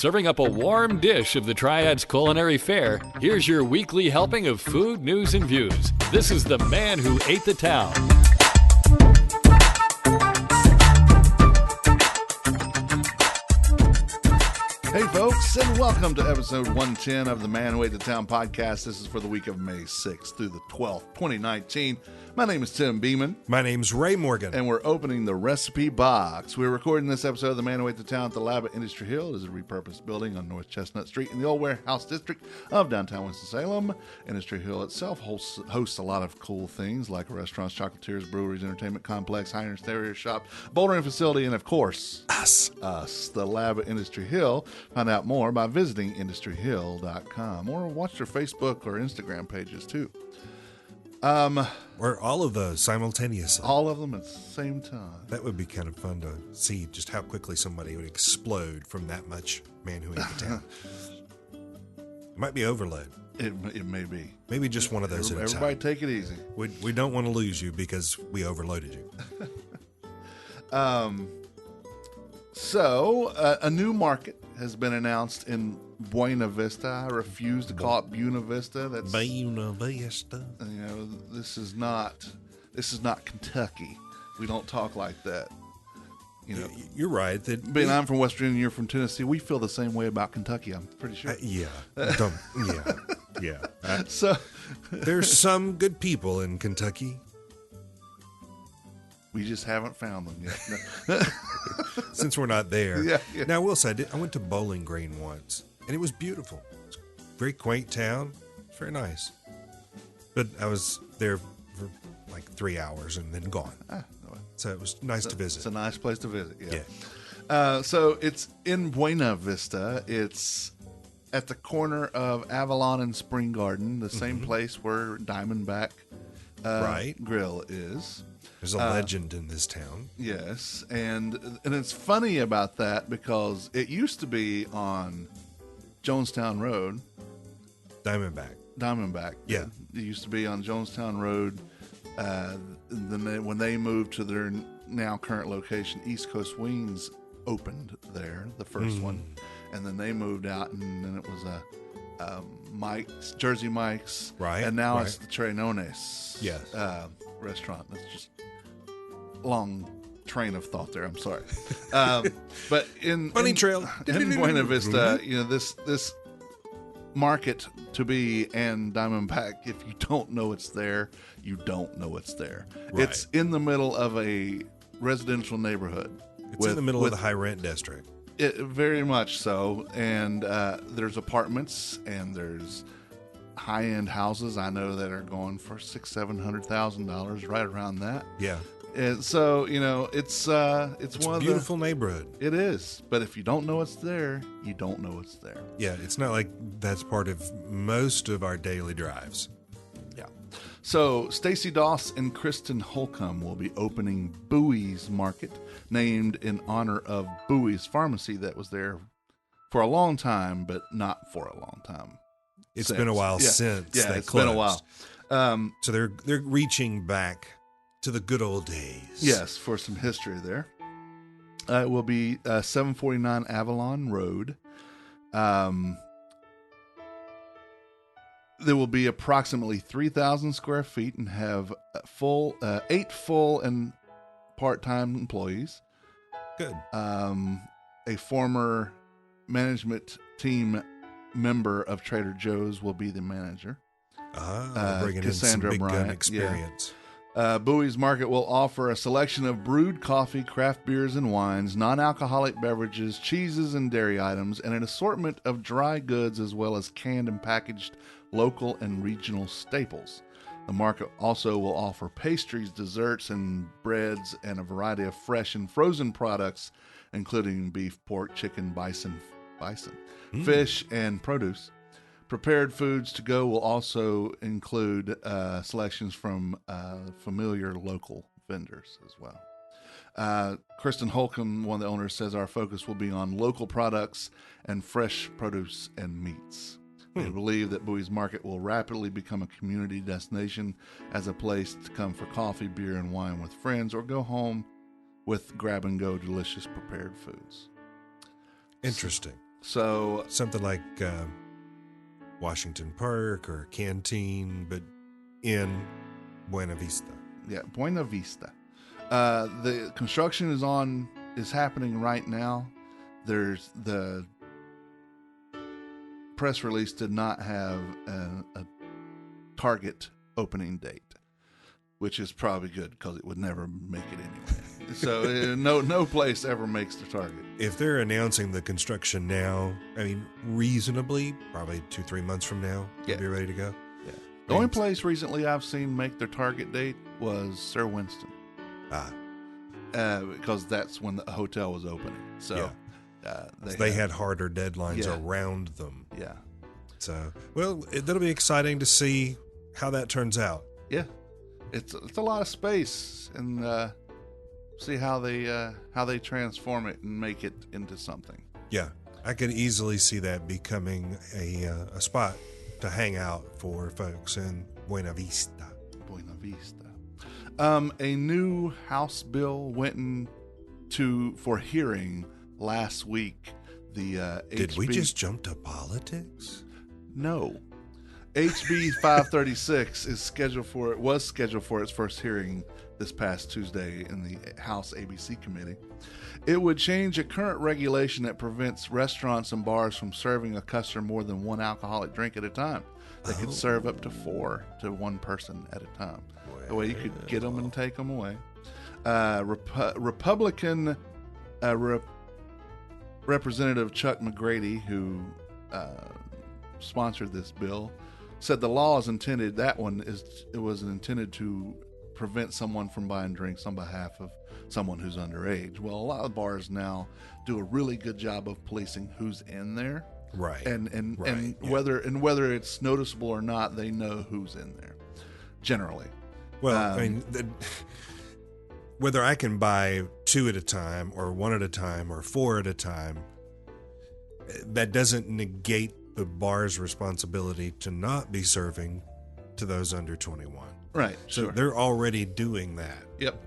Serving up a warm dish of the Triad's culinary fare, here's your weekly helping of food, news, and views. This is the man who ate the town. Hey folks, and welcome to episode 110 of the Man Who Ate the Town podcast. This is for the week of May 6th through the 12th, 2019. My name is Tim Beeman. My name's Ray Morgan. And we're opening the recipe box. We're recording this episode of the Man Who Ate the Town at the Lab at Industry Hill. It is a repurposed building on North Chestnut Street in the Old Warehouse District of downtown Winston-Salem. Industry Hill itself hosts a lot of cool things like restaurants, chocolatiers, breweries, entertainment complex, Heiner's Terrier Shop, bouldering facility, and of course, us, the Lab at Industry Hill. Find out more by visiting industryhill.com or watch their Facebook or Instagram pages too. Or all of those simultaneously. All of them at the same time. That would be kind of fun to see just how quickly somebody would explode from that much Man Who Ate the Town. It might be overload. It may be. Maybe just one of those at a time. Everybody take it easy. We don't want to lose you because we overloaded you. So, a new market has been announced in Buena Vista. I refuse to call it Buena Vista. That's Buena Vista. You know, this is not Kentucky. We don't talk like that. You know, you're right. Being I'm from West Virginia and you're from Tennessee, we feel the same way about Kentucky. I'm pretty sure. Yeah. So, there's some good people in Kentucky. We just haven't found them yet. No. Since we're not there. Yeah. Now, I will say, I went to Bowling Green once, and it was beautiful. It's a very quaint town. It's very nice. But I was there for like 3 hours and then gone. So it was nice to visit. It's a nice place to visit, yeah. So it's in Buena Vista. It's at the corner of Avalon and Spring Garden, the same place where Diamondback Grill is. There's a legend in this town. Yes, and it's funny about that because it used to be on Jonestown Road. Diamondback. Yeah. It used to be on Jonestown Road. When they moved to their now current location, East Coast Wings opened there, the first one. And then they moved out, and then it was Mike's, Jersey Mike's. Right. And now it's the Trenones restaurant. That's just long train of thought there. I'm sorry. But in Buena Vista, you know, this market to be and Diamondback, if you don't know it's there, you don't know it's there. Right. It's in the middle of a residential neighborhood. It's in the middle of the high rent district. Very much so. And there's apartments and there's high-end houses I know that are going for $600,000-$700,000, right around that. Yeah. And so, you know, it's one of a beautiful neighborhood. It is, but if you don't know it's there, you don't know it's there. Yeah, it's not like that's part of most of our daily drives. Yeah. So Stacy Doss and Kristen Holcomb will be opening Bowie's Market, named in honor of Bowie's Pharmacy that was there for a long time, but not for a long time. It's been a while since they closed. It's been a while. So they're reaching back to the good old days. Yes, for some history there. It will be 749 Avalon Road. There will be approximately 3,000 square feet and have 8 full and part-time employees. Good. A former management team member of Trader Joe's will be the manager. Bringing Cassandra in some big Bryant. gun experience. Bowie's Market will offer a selection of brewed coffee, craft beers and wines, non-alcoholic beverages, cheeses and dairy items, and an assortment of dry goods as well as canned and packaged local and regional staples. The market also will offer pastries, desserts, and breads, and a variety of fresh and frozen products, including beef, pork, chicken, bison, fish, and produce. Prepared foods to go will also include selections from familiar local vendors as well. Kristen Holcomb, one of the owners, says our focus will be on local products and fresh produce and meats. They believe that Bowie's Market will rapidly become a community destination as a place to come for coffee, beer, and wine with friends or go home with grab-and-go delicious prepared foods. Interesting. So something like Washington Park or Canteen, but in Buena Vista. yeah, Buena Vista. The construction is happening right now. There's the press release did not have a target opening date, which is probably good because it would never make it anyway. So no place ever makes the target. If they're announcing the construction now, I mean, reasonably, probably 2-3 months from now, they'll be ready to go. Yeah. The only place recently I've seen make their target date was Sir Winston. Because that's when the hotel was opening. So they had harder deadlines around them. Yeah. So, well, that'll be exciting to see how that turns out. Yeah. It's a lot of space, and see how they transform it and make it into something. Yeah, I could easily see that becoming a spot to hang out for folks in Buena Vista. Buena Vista. A new House bill went for hearing last week. Did we just jump to politics? No. HB 536 was scheduled for its first hearing this past Tuesday in the House ABC committee. It would change a current regulation that prevents restaurants and bars from serving a customer more than one alcoholic drink at a time. They could serve up to 4 to one person at a time. That way you could get them and take them away. Republican Representative Chuck McGrady, who sponsored this bill, said the law is intended. It was intended to prevent someone from buying drinks on behalf of someone who's underage. Well, a lot of bars now do a really good job of policing who's in there, right? And right, whether it's noticeable or not, they know who's in there generally. Well, I mean, whether I can buy 2 at a time or 1 at a time or 4 at a time, that doesn't negate the bar's responsibility to not be serving to those under 21. Right. So they're already doing that. Yep.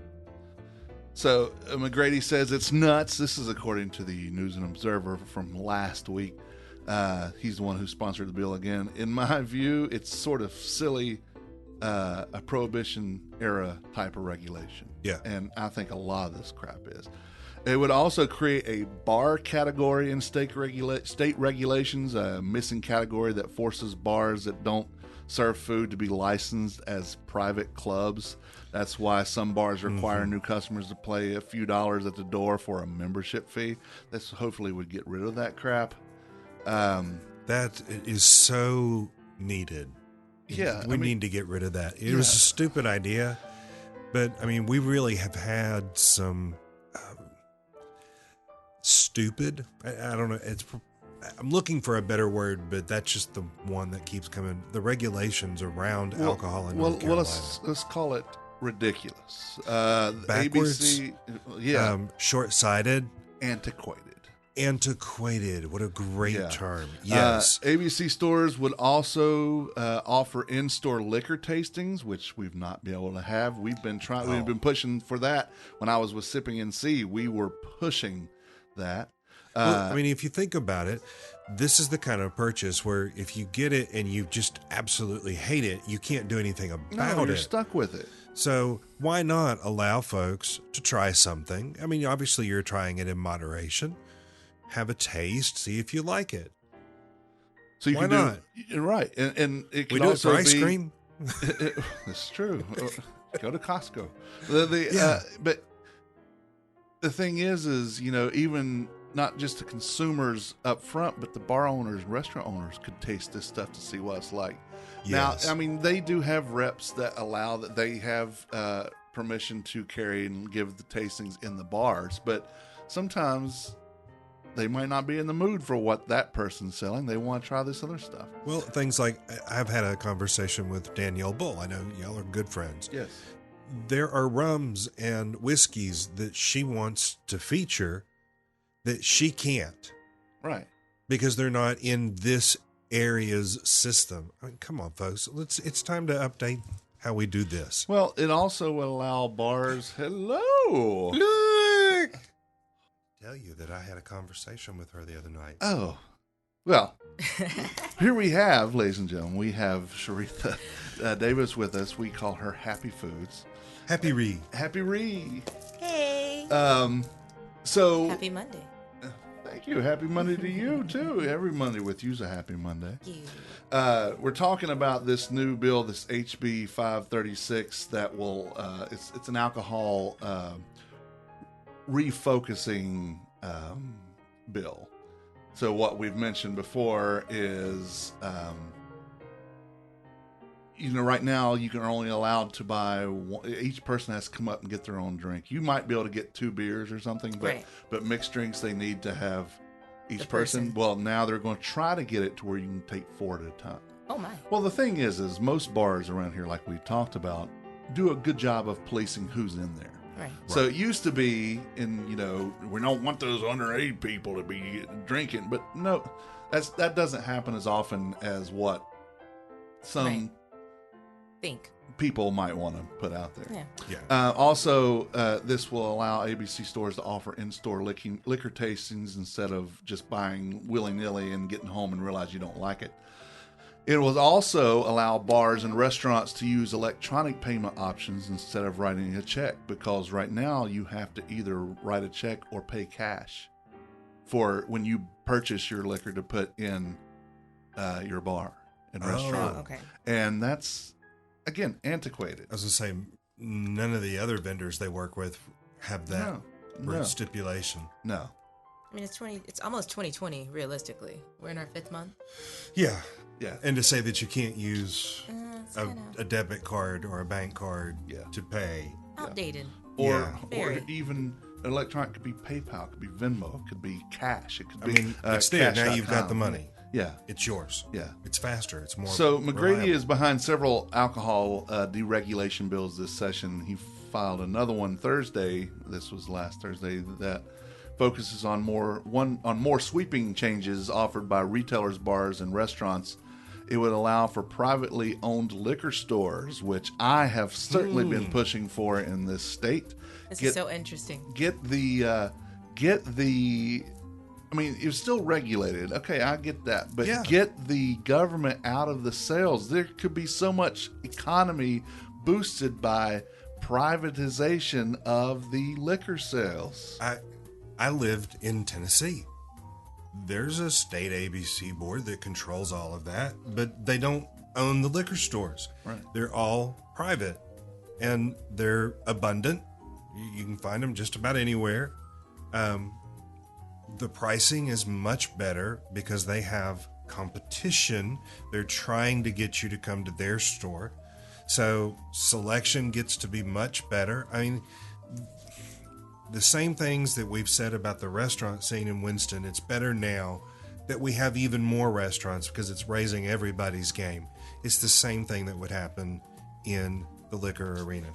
So McGrady says it's nuts. This is according to the News and Observer from last week. He's the one who sponsored the bill again. In my view, it's sort of silly, a prohibition era type of regulation. Yeah. And I think a lot of this crap is. It would also create a bar category in state regulations, a missing category that forces bars that don't serve food to be licensed as private clubs. That's why some bars require new customers to pay a few dollars at the door for a membership fee. This hopefully would get rid of that crap. That is so needed. Yeah. We need to get rid of that. It was a stupid idea, but I mean, we really have had some stupid. I don't know. I'm looking for a better word, but that's just the one that keeps coming. The regulations around alcohol in North Carolina. Let's call it ridiculous. Backwards. ABC, short-sighted. Antiquated. What a great term. Yes. ABC stores would also offer in-store liquor tastings, which we've not been able to have. We've been We've been pushing for that. When I was with Sipping NC, we were pushing that. Well, I mean, if you think about it, this is the kind of purchase where if you get it and you just absolutely hate it, you can't do anything about it. You're stuck with it. So why not allow folks to try something? I mean, obviously you're trying it in moderation. Have a taste, see if you like it. So why not? Right, and it could we do also it for ice cream. It's true. Go to Costco. But the thing is even not just the consumers up front, but the bar owners, restaurant owners could taste this stuff to see what it's like. Yes. Now, I mean, they do have reps that allow that they have permission to carry and give the tastings in the bars, but sometimes they might not be in the mood for what that person's selling. They want to try this other stuff. Well, things like, I've had a conversation with Danielle Bull. I know y'all are good friends. Yes. There are rums and whiskeys that she wants to feature that she can't. Right. Because they're not in this area's system. I mean, come on, folks. It's time to update how we do this. Well, it also will allow bars. Hello. Look. tell you that I had a conversation with her the other night. Oh, well, here we have, ladies and gentlemen, we have Sharitha Davis with us. We call her Happy Foods. Happy Ree. Happy Ree. Hey. So Happy Monday. Thank you. Happy Monday to you too. Every Monday with you's a happy Monday. Thank you. We're talking about this new bill, this HB 536, that will it's an alcohol refocusing bill. So what we've mentioned before is, right now you can only allowed to buy one, each person has to come up and get their own drink. You might be able to get 2 beers or something, but mixed drinks, they need to have each person. Well, now they're going to try to get it to where you can take 4 at a time. Oh my. Well, the thing is most bars around here, like we talked about, do a good job of policing who's in there. Right. So it used to be, we don't want those underage people to be drinking, but no, that doesn't happen as often as what some think people might want to put out there. Yeah. Also, this will allow ABC stores to offer in-store liquor tastings instead of just buying willy-nilly and getting home and realize you don't like it. It will also allow bars and restaurants to use electronic payment options instead of writing a check, because right now you have to either write a check or pay cash for when you purchase your liquor to put in your bar and restaurant. Oh, okay. And that's, again, antiquated. I was going to say, none of the other vendors they work with have that stipulation. No. I mean, it's almost 2020, realistically. We're in our 5th month. Yeah. Yeah. And to say that you can't use a debit card or a bank card to pay. Outdated. Or even electronic, could be PayPal, could be Venmo, it could be cash, it could be it's there. Now you've got the cash.com. money. Yeah. It's yours. Yeah. It's faster. It's more So McGrady reliable. is behind several alcohol deregulation bills this session. He filed another one Thursday. This was last Thursday, that focuses on more sweeping changes offered by retailers, bars, and restaurants. It would allow for privately owned liquor stores, which I have certainly been pushing for in this state. This is so interesting. I mean, it's still regulated. Okay, I get that. But Yeah. get the government out of the sales. There could be so much economy boosted by privatization of the liquor sales. I lived in Tennessee. There's a state ABC board that controls all of that, but they don't own the liquor stores. Right. They're all private, and they're abundant. You can find them just about anywhere. The pricing is much better because they have competition. They're trying to get you to come to their store. So selection gets to be much better. I mean, the same things that we've said about the restaurant scene in Winston, it's better now that we have even more restaurants because it's raising everybody's game. It's the same thing that would happen in the liquor arena.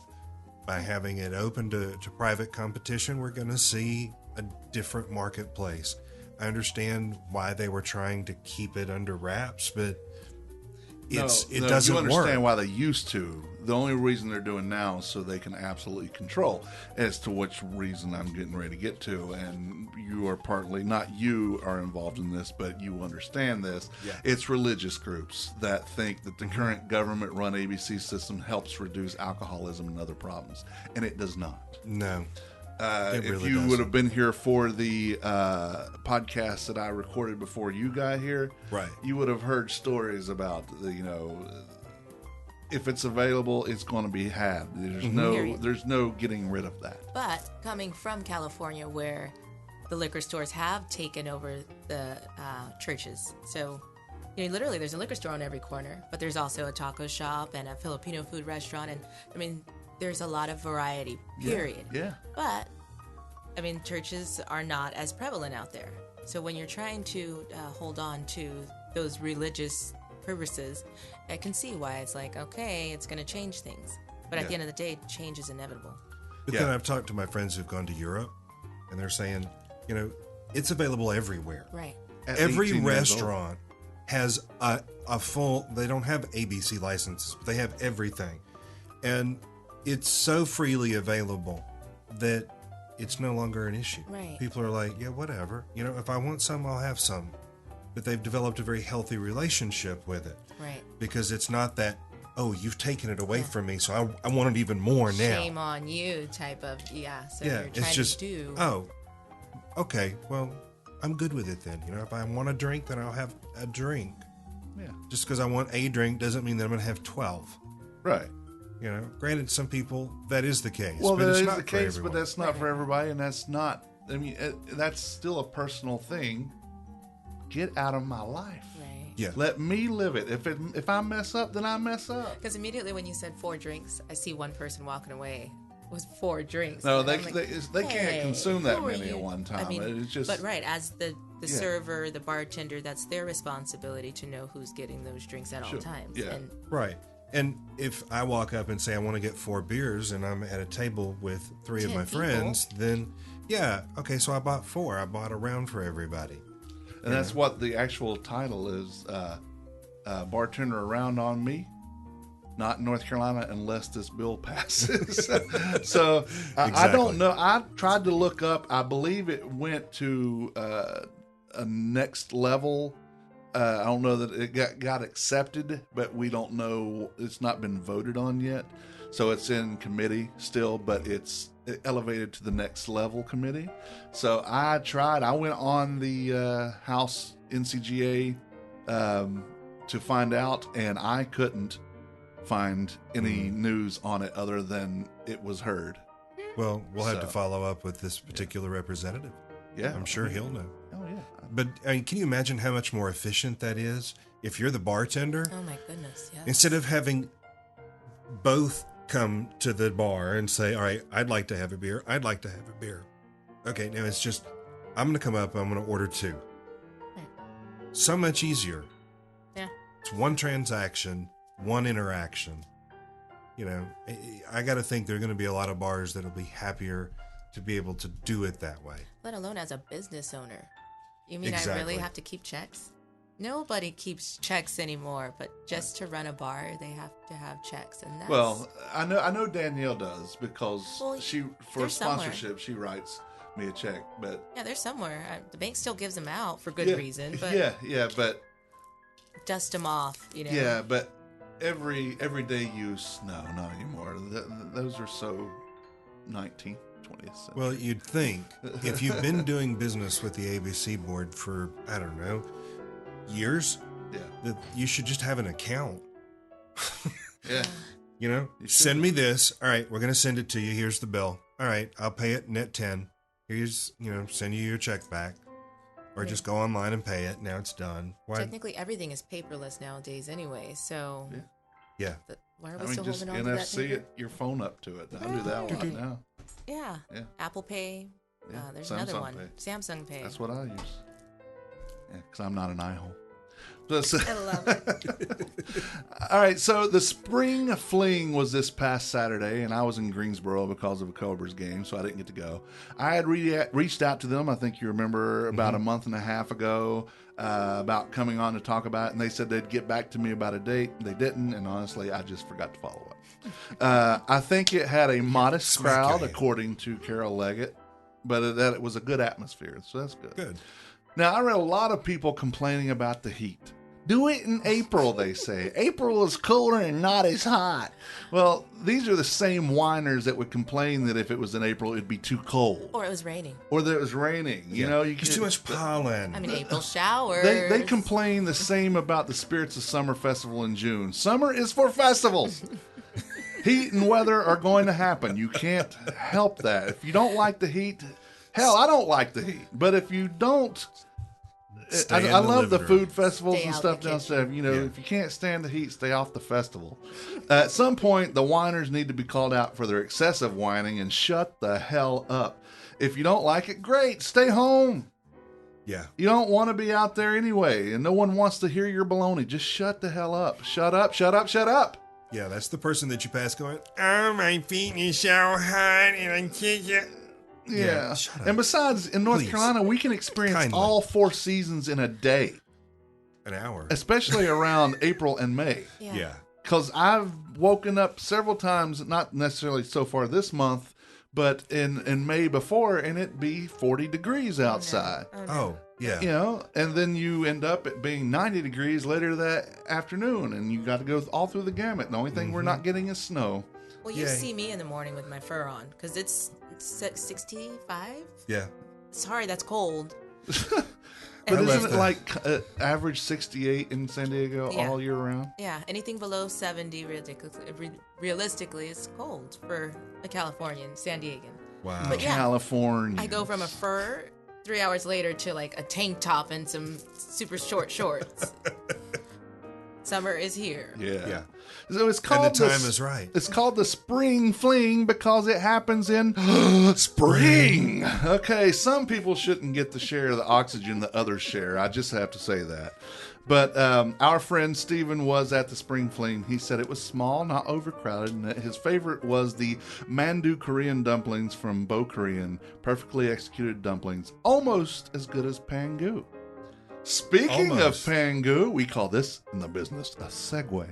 By having it open to private competition, we're going to see a different marketplace. I understand why they were trying to keep it under wraps, but it doesn't work. You understand why they used to. The only reason they're doing now is so they can absolutely control. As to which reason I'm getting ready to get to, and you are partly, not you are involved in this, but you understand this. Yeah. It's religious groups that think that the current government-run ABC system helps reduce alcoholism and other problems, and it does not. No. If really you doesn't. would have been here for the podcast that I recorded before you got here, Right. you would have heard stories about if it's available, it's going to be had. There's no getting rid of that. But coming from California, where the liquor stores have taken over the churches, so literally there's a liquor store on every corner, but there's also a taco shop and a Filipino food restaurant, and I mean, there's a lot of variety, period. Yeah. But, I mean, churches are not as prevalent out there. So when you're trying to hold on to those religious purposes, I can see why it's like, okay, it's going to change things. But at the end of the day, change is inevitable. But then I've talked to my friends who've gone to Europe, and they're saying, it's available everywhere. Right. At Every 18 years restaurant has a full, they don't have ABC licenses, but they have everything. And it's so freely available that it's no longer an issue. Right. People are like, yeah, whatever. You know, if I want some, I'll have some. But they've developed a very healthy relationship with it. Right. Because it's not that, oh, you've taken it away from me, so I want it even more now. Shame on you type of, So yeah, you're trying it's just, to do. oh, okay, well, I'm good with it then. You know, if I want a drink, then I'll have a drink. Yeah. Just because I want a drink doesn't mean that I'm going to have 12. Right. You know, granted, some people, that is the case. Well, but that it's is not the for case, everyone. but that's not for everybody, and that's not. I mean, that's still a personal thing. Get out of my life. Right. Yeah. Let me live it. If I mess up, then I mess up. Because immediately when you said 4 drinks, I see one person walking away with 4 drinks. No, And they I'm like, they can't hey, consume that who are many you? at one time. I mean, It's just. but right, as the Yeah. server, the bartender, that's their responsibility to know who's getting those drinks at all times. Yeah. And Right. And if I walk up and say I want to get 4 beers and I'm at a table with 3 of 10 my people. friends, then yeah, okay, so I bought 4. I bought a round for everybody. And that's what the actual title is. Bartender around on me. Not in North Carolina unless this bill passes. So I Exactly. don't know. I tried to look up. I believe it went to a next level. I don't know that it got accepted, but we don't know. It's not been voted on yet. So it's in committee still, but it's elevated to the next level committee. So I tried. I went on the House NCGA to find out, and I couldn't find any news on it other than it was heard. Well, we'll have to So- follow up with this particular representative. Yeah, I'm sure he'll know. Oh yeah. But I mean, can you imagine how much more efficient that is if you're the bartender? oh my goodness, yeah. Instead of having both come to the bar and say, all right, I'd like to have a beer. I'd like to have a beer. Okay, now it's just, I'm going to come up, I'm going to order 2. Right. So much easier. Yeah. It's one transaction, one interaction. You know, I got to think there are going to be a lot of bars that'll be happier to be able to do it that way. Let alone as a business owner. You mean I Exactly. really have to keep checks? Nobody keeps checks anymore, but just to run a bar, they have to have checks, and that's Well, I know Danielle does because Well, she for there's somewhere. sponsorship she writes me a check, but yeah, there's somewhere. The bank still gives them out for good yeah, reason, but yeah, but dust them off, you know. yeah, but everyday use, no, not anymore. Those are so 19th, 20th century. Well, you'd think if you've been doing business with the ABC board for, I don't know, years, yeah, that you should just have an account. yeah. You know, You should. send me this. All right, we're going to send it to you. Here's the bill. All right, I'll pay it net 10. Here's, send you your check back. Or just go online and pay it. Now it's done. Why? Technically, everything is paperless nowadays anyway, so Yeah. why are we I mean, still just holding on to that NFC paper? it, your phone up to it. I do that a lot Right. now. Yeah. Yeah. Apple Pay. Yeah, There's another Samsung one. Pay. Samsung Pay. That's what I use. Yeah, because I'm not an eye hole. So- I love it. All right, so the spring fling was this past Saturday, and I was in Greensboro because of a Cobras game, so I didn't get to go. I had reached out to them, I think you remember, about a month and a half ago, about coming on to talk about it, and they said they'd get back to me about a date. They didn't, and honestly, I just forgot to follow up. I think it had a modest Smack your crowd, hand. according to Carol Leggett, but that it was a good atmosphere, so that's good. Good. Now, I read a lot of people complaining about the heat. Do it in April, they say. April is cooler and not as hot. Well, these are the same whiners that would complain that if it was in April, it'd be too cold. Or it was raining. Or that it was raining. You know, you There's can, too much pollen. I mean, April showers. they complain the same about the Spirits of Summer Festival in June. Summer is for festivals. Heat and weather are going to happen. You can't help that. If you don't like the heat, hell, I don't like the heat. But if you don't, Stay I in the love the living room. food festivals Stay and out stuff the down kitchen. south. You know, Yeah. if you can't stand the heat, stay off the festival. At some point, the whiners need to be called out for their excessive whining and shut the hell up. If you don't like it, great, stay home. Yeah. You don't want to be out there anyway, and no one wants to hear your baloney. Just shut the hell up. Shut up, shut up, shut up. Yeah, that's the person that you pass going, oh, my feet is so hot and I can't get... Yeah. shut up. And besides, in North Please. Carolina, we can experience Kindly. all 4 seasons in a day, An hour. especially around April and May. Yeah. Because I've woken up several times, not necessarily so far this month, but in May before, and it be 40 degrees outside. Oh, yeah. You know, and then you end up at being 90 degrees later that afternoon, and you got to go all through the gamut. The only thing we're not getting is snow. Well, you see me in the morning with my fur on because it's 65. Yeah. Sorry, that's cold. But I isn't left it like average 68 in San Diego all year round? Yeah, anything below 70 realistically is cold for a Californian, San Diegan. Wow. But yeah, California. I go from a fur 3 hours later to like a tank top and some super short shorts. Summer is here. Yeah. So it's called And the time is right. It's called the spring fling because it happens in spring. Okay, some people shouldn't get the share of the oxygen that others share. I just have to say that. But our friend Steven was at the spring fling. He said it was small, not overcrowded, and that his favorite was the Mandu Korean dumplings from Bo Korean. Perfectly executed dumplings, almost as good as Pangu. Speaking Almost. of Pangu, we call this in the business a segue.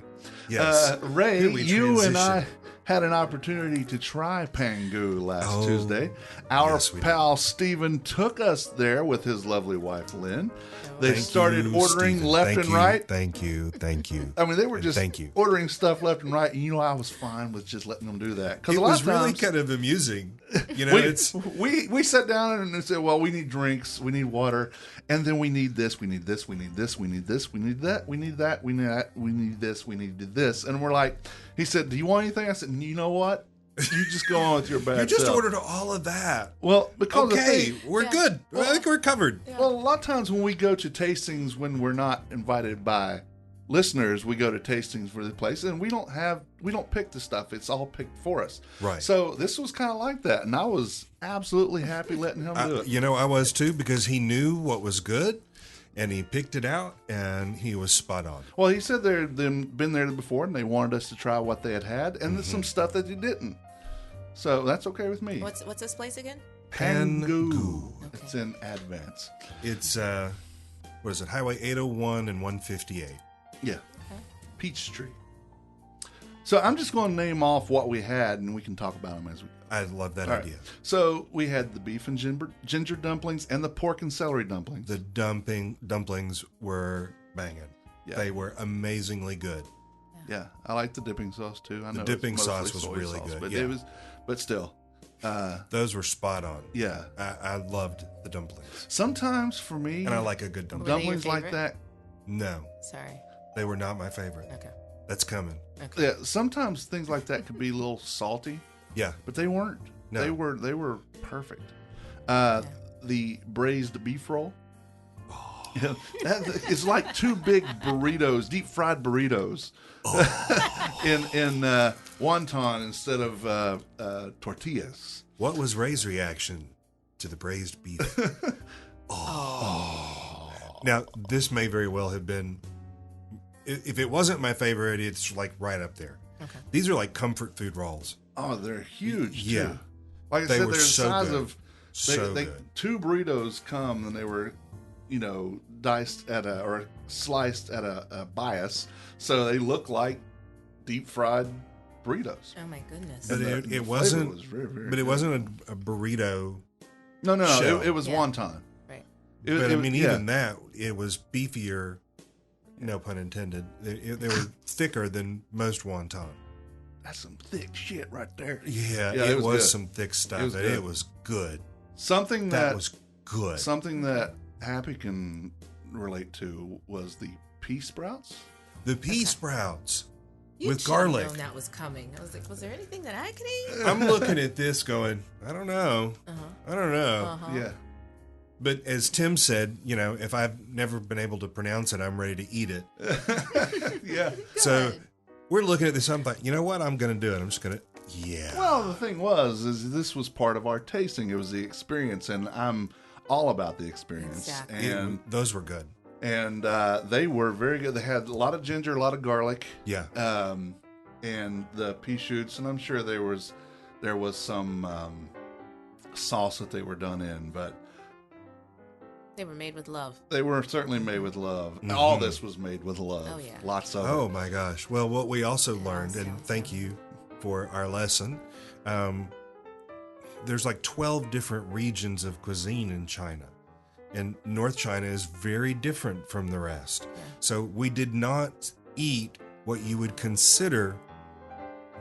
Yes. Ray, Here we you and I transition. had an opportunity to try Pangu last Tuesday. Our yes, we pal Steven took us there with his lovely wife Lynn. They Thank started you, ordering Stephen. left Thank and you, right. Thank you. Thank you. I mean, they were And just thank you. ordering stuff left and right. And you know, I was fine with just letting them do that. Because It a lot was of really times, kind of amusing. You know, we sat down and said, well, we need drinks, we need water, and then we need this, we need this, we need this, we need this, we need that, we need that, we need that, we need this, we need this. And we're like, he said, do you want anything? I said, you know what? You just go on with your bad you just self. ordered all of that. Well, because the Okay, thing, we're good. I think we're covered. well, a lot of times when we go to tastings, when we're not invited by listeners, we go to tastings for the place, and we don't pick the stuff. It's all picked for us. Right. So this was kind of like that, and I was absolutely happy letting him do it. You know, I was too, because he knew what was good, and he picked it out, and he was spot on. Well, he said they'd been there before, and they wanted us to try what they had, and there's some stuff that they didn't. So that's okay with me. What's this place again? Pangu. Okay. It's in Advance. It's, what is it, Highway 801 and 158. Yeah. Peachtree. So I'm just going to name off what we had, and we can talk about them as we go. I love that All right. idea. So we had the beef and ginger dumplings and the pork and celery dumplings. The dumplings were banging. Yeah. They were amazingly good. Yeah, I like the dipping sauce too. I know dipping it's mostly sauce was soy really sauce, good, but yeah. but still, Those were spot on. yeah. I loved the dumplings. Sometimes for me, And I like a good dumpling. Were they your dumplings like favorite? that. No, Sorry. they were not my favorite. Okay. That's coming. Okay. Yeah, sometimes things like that could be a little salty, Yeah. but they weren't. No. They were perfect. The braised beef roll. Yeah, it's like two big burritos, deep fried burritos, in wonton instead of tortillas. What was Ray's reaction to the braised beef? Now, this may very well have been, if it wasn't my favorite, it's like right up there. Okay. These are like comfort food rolls. Oh, they're huge Yeah. too. Like I They said, were they're the so size good. of So good. two burritos come and they were, diced or sliced at a bias, so they look like deep fried burritos. Oh my goodness. But And the it flavor wasn't. was very, very But it good. wasn't a burrito. No, shell. it was Yeah. wonton. Right. But I mean, yeah. even that, it was beefier. No pun intended. They were thicker than most wonton. That's some thick shit right there. Yeah, Yeah, it was was good. some thick stuff, It was but good. it was good. Something That was good. something that Happie can relate to was the pea sprouts. The pea sprouts You with should have garlic. known that was coming. I was like, was there anything that I could eat? I'm looking at this going, I don't know. I don't know. Uh-huh. Yeah. But as Tim said, if I've never been able to pronounce it, I'm ready to eat it. Yeah. So we're looking at this. I'm like, you know what? I'm going to do it. I'm just going to, yeah. Well, the thing is this was part of our tasting. It was the experience, and I'm all about the experience. Exactly. And Those were good. they were very good. They had a lot of ginger, a lot of garlic, Yeah. and the pea shoots, and I'm sure there was some sauce that they were done in, but They were made with love. they were certainly made with love. All this was made with love. Oh, yeah. Lots of Oh it. my gosh. Well, what we also learned, and sounds thank you for our lesson, there's like 12 different regions of cuisine in China. And North China is very different from the rest. Yeah. So we did not eat what you would consider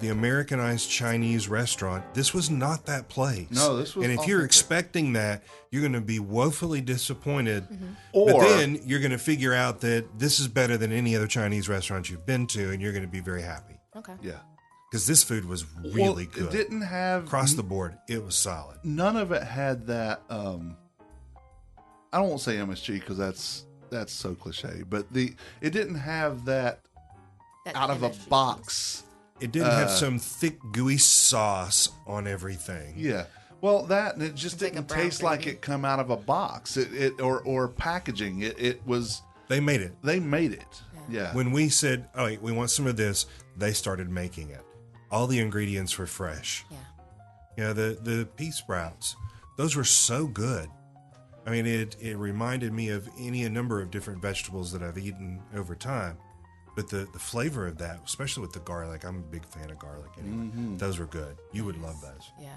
the Americanized Chinese restaurant. This was not that place. No, this was And if you're authentic. expecting that, you're going to be woefully disappointed. Or But then you're going to figure out that this is better than any other Chinese restaurant you've been to, and you're going to be very happy. Okay. yeah, Because this food was really good. It didn't have Across the board, it was solid. none of it had that. I don't want to say MSG because that's so cliche, but it didn't have that That out of a MSG box. It didn't have some thick, gooey sauce on everything. Yeah. Well, that and it just It's like didn't a brown taste like gravy. it come out of a box. Or packaging. It was They made it. they made it. Yeah. When we said, "Oh, wait, we want some of this," they started making it. All the ingredients were fresh. Yeah. You know, the pea sprouts, those were so good. I mean, it reminded me of any number of different vegetables that I've eaten over time. But the flavor of that, especially with the garlic, I'm a big fan of garlic anyway. Those were good. You would love those. Yeah.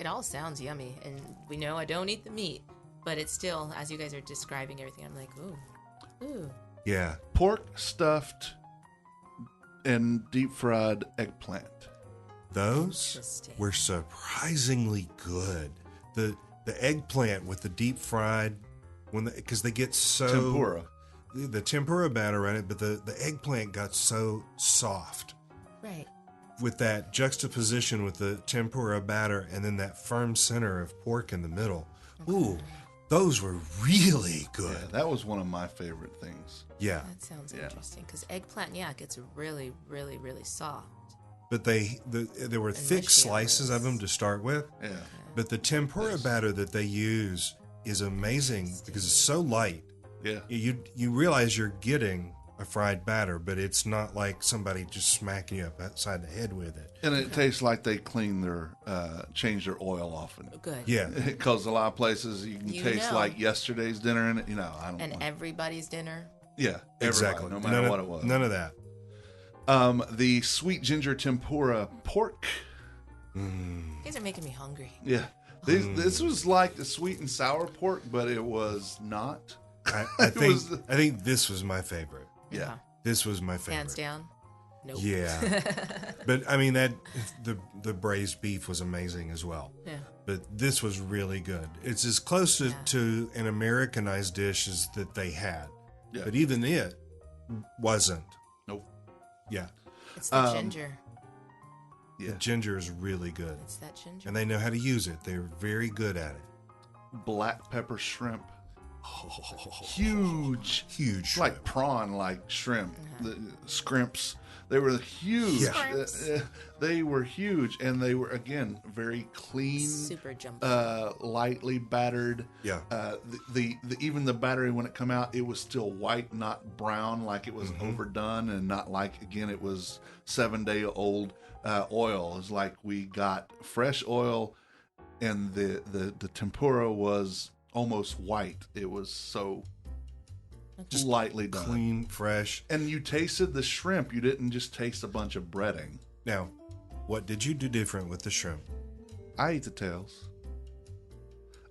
It all sounds yummy, and we know I don't eat the meat, but it's still, as you guys are describing everything, I'm like, ooh. Yeah. Pork stuffed and deep fried eggplant. Those Interesting. were surprisingly good. The eggplant with the deep fried, because they get so Tempura. the tempura batter on it, but the eggplant got so soft Right. with that juxtaposition with the tempura batter and then that firm center of pork in the middle. Ooh, those were really good. Yeah, that was one of my favorite things. Yeah, That sounds Yeah. interesting, because eggplant, it gets really, really, really soft. but there were thick mushy slices of them to start with. Yeah. But the tempura batter that they use is amazing because it's so light. Yeah. You realize you're getting a fried batter, but it's not like somebody just smacking you up outside the head with it. And it tastes like they change their oil often. Good. Yeah, Because a lot of places you can You taste know. like yesterday's dinner in it. I don't And want. everybody's dinner. Yeah, exactly. everybody, no matter what it was. None of that. The sweet ginger tempura pork. You guys are making me hungry. Yeah. This was like the sweet and sour pork, but it was not. I It think was- I think this was my favorite. Yeah. This was my favorite. Hands down. Nope. Yeah, but I mean that the braised beef was amazing as well. Yeah. But this was really good. It's as close to an Americanized dish as that they had. Yeah. But even it wasn't. Nope. Yeah. It's the ginger. Yeah. The ginger is really good. It's that ginger. And they know how to use it. They're very good at it. Black pepper shrimp. Huge. Huge. It's like prawn, like shrimp. The scrimps. They were huge. Yeah. Scrimps. They were huge, and they were again very clean, Super jumbo. lightly battered. Yeah. The even the battery when it come out, it was still white, not brown, like it was overdone, and not like again it was 7-day-old oil. It's like we got fresh oil, and the tempura was almost white. It was so Just lightly done. Clean, fresh. And you tasted the shrimp. You didn't just taste a bunch of breading. Now, what did you do different with the shrimp? I eat the tails.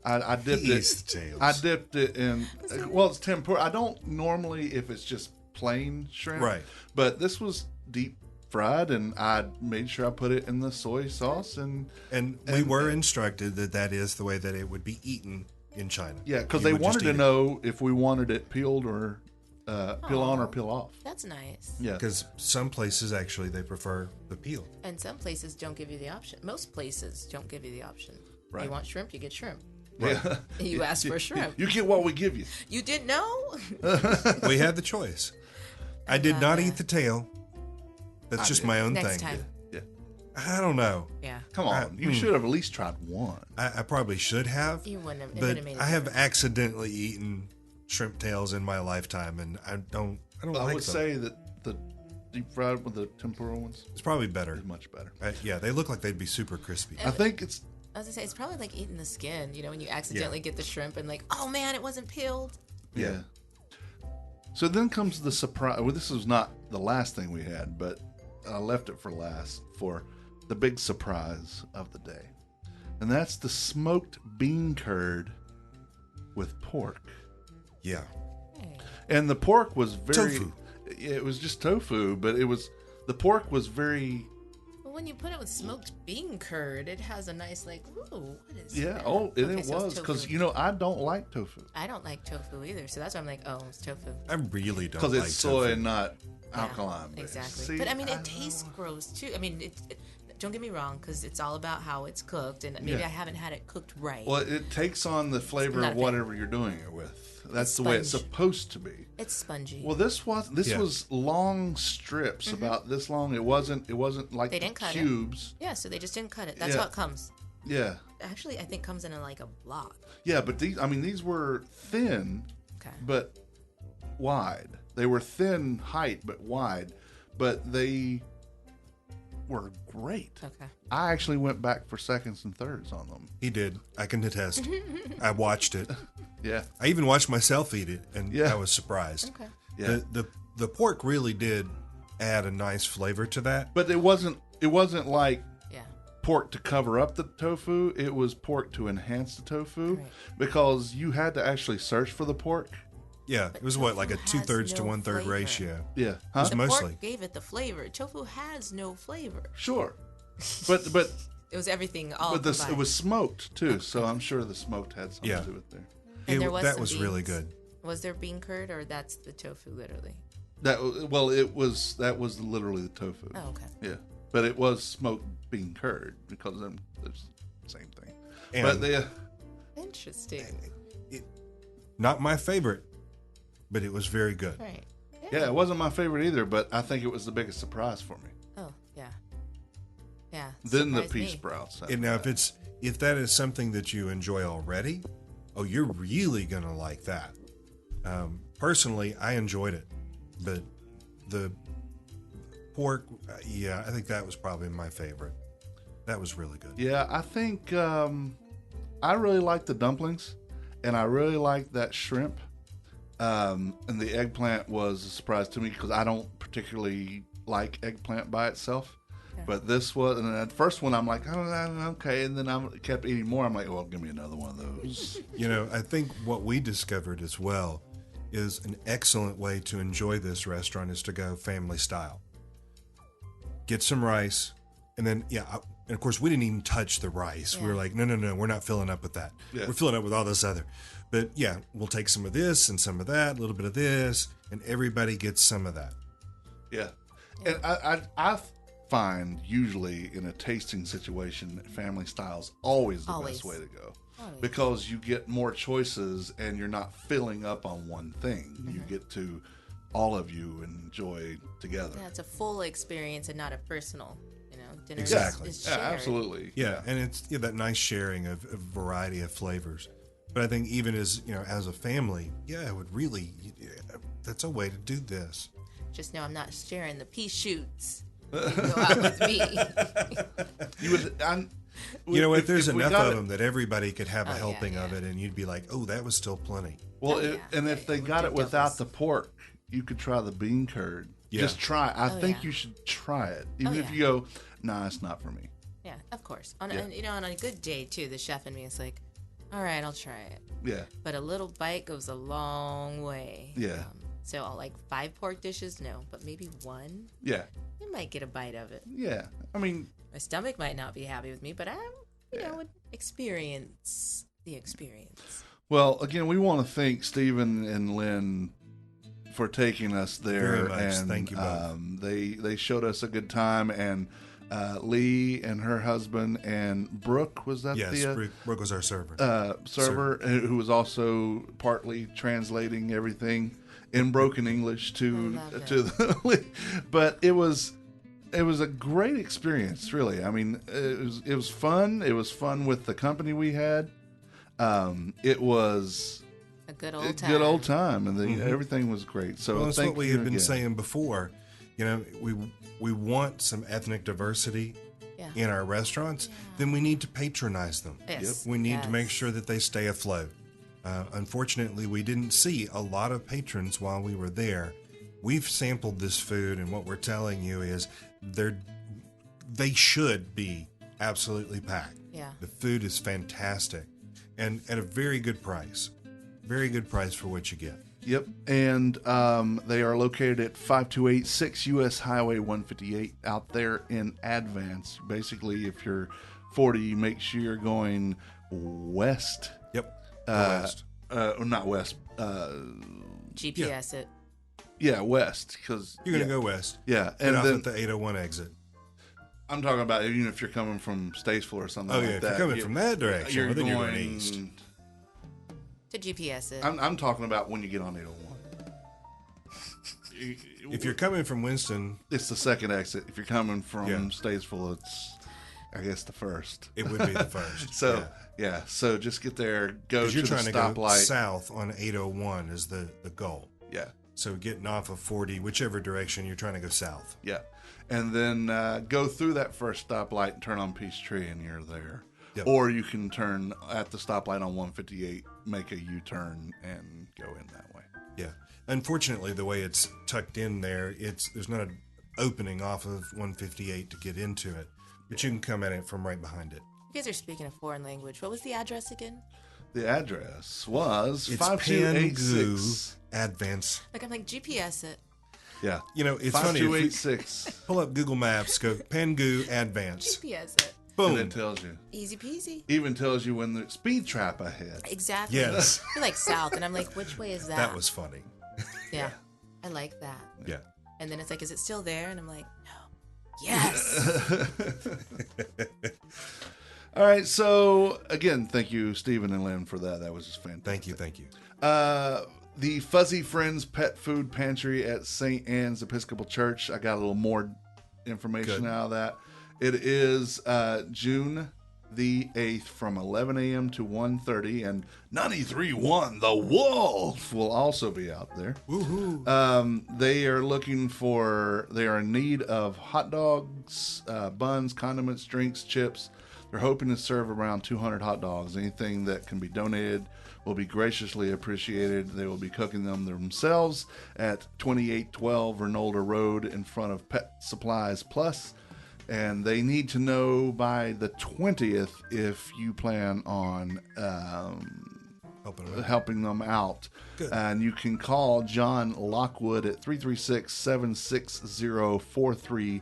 I dipped He it. eats the tails. I dipped it in. Well, it's tempura. I don't normally if it's just plain shrimp. Right. But this was deep fried, and I made sure I put it in the soy sauce and And we were instructed that is the way that it would be eaten in China. yeah, because You they would just wanted to eat it. know if we wanted it peeled or peel on or peel off. That's nice. Yeah. Because some places actually they prefer the peel. And some places don't give you the option. Most places don't give you the option. Right. You want shrimp, you get shrimp. Yeah. You ask for shrimp. You get what we give you. You didn't know? We had the choice. I did not eat the tail. That's just did. my own Next thing. time. Yeah. I don't know. Yeah. Come on. You should have at least tried one. I probably should have. You wouldn't have. It But wouldn't have made I have accidentally eaten shrimp tails in my lifetime, and I don't I like would them. say that the deep fried with the tempura ones It's probably better. is much better. Yeah, they look like they'd be super crispy. I think it's I was gonna say it's probably like eating the skin. You know, when you accidentally get the shrimp and like, oh man, it wasn't peeled. yeah. So then comes the surprise. Well, this was not the last thing we had, but I left it for last for the big surprise of the day. and that's the smoked bean curd with pork. Yeah. And the pork was very Tofu. It was just tofu, but the pork was very. Well, when you put it with smoked bean curd, it has a nice ooh, what is Yeah. that? Oh, and Okay, it so it's was because tofu. I don't like tofu I don't like tofu either, so that's why I'm like, oh, it's tofu. I really don't because like it's soy tofu. and not Yeah, alkaline based. Exactly. See, but I mean, I it don't tastes know. gross too. I mean, don't get me wrong, because it's all about how it's cooked, and maybe Yeah. I haven't had it cooked right. Well, it takes on the flavor Not of a fan. whatever you're doing it with. That's It's the way it's sponge. supposed to be. It's spongy. Well, this Yeah. was long strips about this long. It wasn't like They didn't cut it. cubes. Yeah, so they just didn't cut it. That's Yeah. how it comes. Yeah, Actually, I think comes in a block. yeah, but these were thin Okay. but wide. They were thin height but wide, but they were great. Okay. I actually went back for seconds and thirds on them. He did. I can attest. I watched it. Yeah, I even watched myself eat it, and Yeah. I was surprised. Okay. yeah. The pork really did add a nice flavor to that. But it wasn't like Yeah. pork to cover up the tofu. It was pork to enhance the tofu Right. because you had to actually search for the pork. Yeah, it was what, like a tofu has 2/3 to no 1/3 flavor. ratio. Yeah, was The mostly. pork gave it the flavor. Tofu has no flavor. sure, but It was everything all but this it combined. was smoked too, so I'm sure the smoked had something Yeah. to do with there. And there was that some was really beans. good. Was there bean curd, or that's the tofu literally? That was literally the tofu. Oh, okay. Yeah, but it was smoked bean curd because it's the same thing. And But they, Interesting. not my favorite, but it was very good. Right. yeah, it wasn't my favorite either, but I think it was the biggest surprise for me. Oh, yeah. Yeah. Then the surprised pea me. sprouts. And now, if that is something that you enjoy already, oh, you're really gonna like that. Personally, I enjoyed it, but the pork, yeah, I think that was probably my favorite. That was really good. Yeah, I think I really like the dumplings, and I really like that shrimp. And the eggplant was a surprise to me because I don't particularly like eggplant by itself. Yeah. But this was, and at first one I'm like, oh, okay, and then I kept eating more. I'm like, well, give me another one of those. You know, I think what we discovered as well is an excellent way to enjoy this restaurant is to go family style. Get some rice, and then, and of course, we didn't even touch the rice. We were Yeah. like, no, we're not filling up with that. Yeah. We're filling up with all this other. But yeah, we'll take some of this and some of that, a little bit of this, and everybody gets some of that. Yeah, and I find usually in a tasting situation, family style's always the Always. best way to go. Always. Because you get more choices and you're not filling up on one thing. You get to all of you enjoy together. Yeah, it's a full experience and not a personal. Dinner Exactly. is Yeah, shared. absolutely. Yeah, and it's that nice sharing of variety of flavors. But I think even as as a family, it would really. That's a way to do this. Just know I'm not sharing the pea shoots. You go out with me. You would. You know what? if- There's if we enough got of it- them that everybody could have a Oh, yeah, helping of yeah. it, and you'd be like, "Oh, that was still plenty." Well, Oh, if, yeah. and Yeah, if they you would got do it without doubles. the pork, you could try the bean curd. Yeah. Just try. I think yeah. you should try it, even Oh, if yeah. you go, nah, it's not for me. Yeah, of course. On Yeah. on a good day too, the chef in me is like, all right, I'll try it. Yeah, But a little bite goes a long way. Yeah. So I'll like 5 pork dishes, no, but maybe 1. yeah, I might get a bite of it. yeah. I mean, My stomach might not be happy with me, but I, would experience the experience. well, again, we want to thank Stephen and Lynn for taking us there. Very much. And Thank you both. They showed us a good time, and Lee and her husband and Brooke, was that Yes, the Brooke was our server. server who was also partly translating everything in broken English to I love the but it was a great experience, really. I mean, it was fun. It was fun with the company we had. It was A good a old time. good old time, and everything was great. So Well, that's thank what we you have been again. saying before. We want some ethnic diversity Yeah. in our restaurants. Then we need to patronize them. Yes. We need to make Yes. sure that they stay afloat. Unfortunately, we didn't see a lot of patrons while we were there. We've sampled this food, and what we're telling you is they should be absolutely packed. Yeah. The food is fantastic and at a very good price. Very good price for what you get. Yep, and they are located at 5286 U.S. Highway 158 out there in Advance. Basically, if you're 40, make sure you're going west. Yep. West. Not west. GPS it. Yeah, west. Because You're going to go west. Yeah, Get and off then at the 801 exit. I'm talking about even if you're coming from Statesville or something Oh, like yeah. If that. you're coming from that direction, you're well, then going you're going east. To GPS it. I'm talking about when you get on 801. If you're coming from Winston, It's the second exit. If you're coming from Yeah. Statesville, it's, I guess, the first. it would be the first. So, yeah. So just get there, go to Because you're the trying to go stoplight. south on 801 is the goal. Yeah, So getting off of 40, whichever direction, you're trying to go south. yeah. And then go through that first stoplight and turn on Peachtree, and you're there. Yep. Or you can turn at the stoplight on 158, make a U-turn, and go in that way. Yeah. Unfortunately, the way it's tucked in there, there's not an opening off of 158 to get into it, but you can come at it from right behind it. You guys are speaking a foreign language. What was the address again? The address was It's 5286. Advance. Like, I'm like, GPS it. Yeah. You know, it's funny. If we 5286. pull up Google Maps, go Pangu Advance. GPS it. And Boom. it tells you. Easy peasy. Even tells you when the speed trap ahead. Exactly. Yes. You're like south, and I'm like, which way is that? That was funny. Yeah. I like that. Yeah. And then it's like, is it still there? And I'm like, no. Yes. All right. So, again, thank you, Stephen and Lynn, for that. That was just fantastic. Thank you. Thank you. The Fuzzy Friends Pet Food Pantry at St. Anne's Episcopal Church. I got a little more information Good. out of that. It is June the 8th from 11 a.m. to 1:30, and 93.1 The Wolf will also be out there. Woohoo. They are in need of hot dogs, buns, condiments, drinks, chips. They're hoping to serve around 200 hot dogs. Anything that can be donated will be graciously appreciated. They will be cooking them themselves at 2812 Renolda Road in front of Pet Supplies Plus. And they need to know by the 20th if you plan on helping them out. Good. And you can call John Lockwood at 336-760-4319.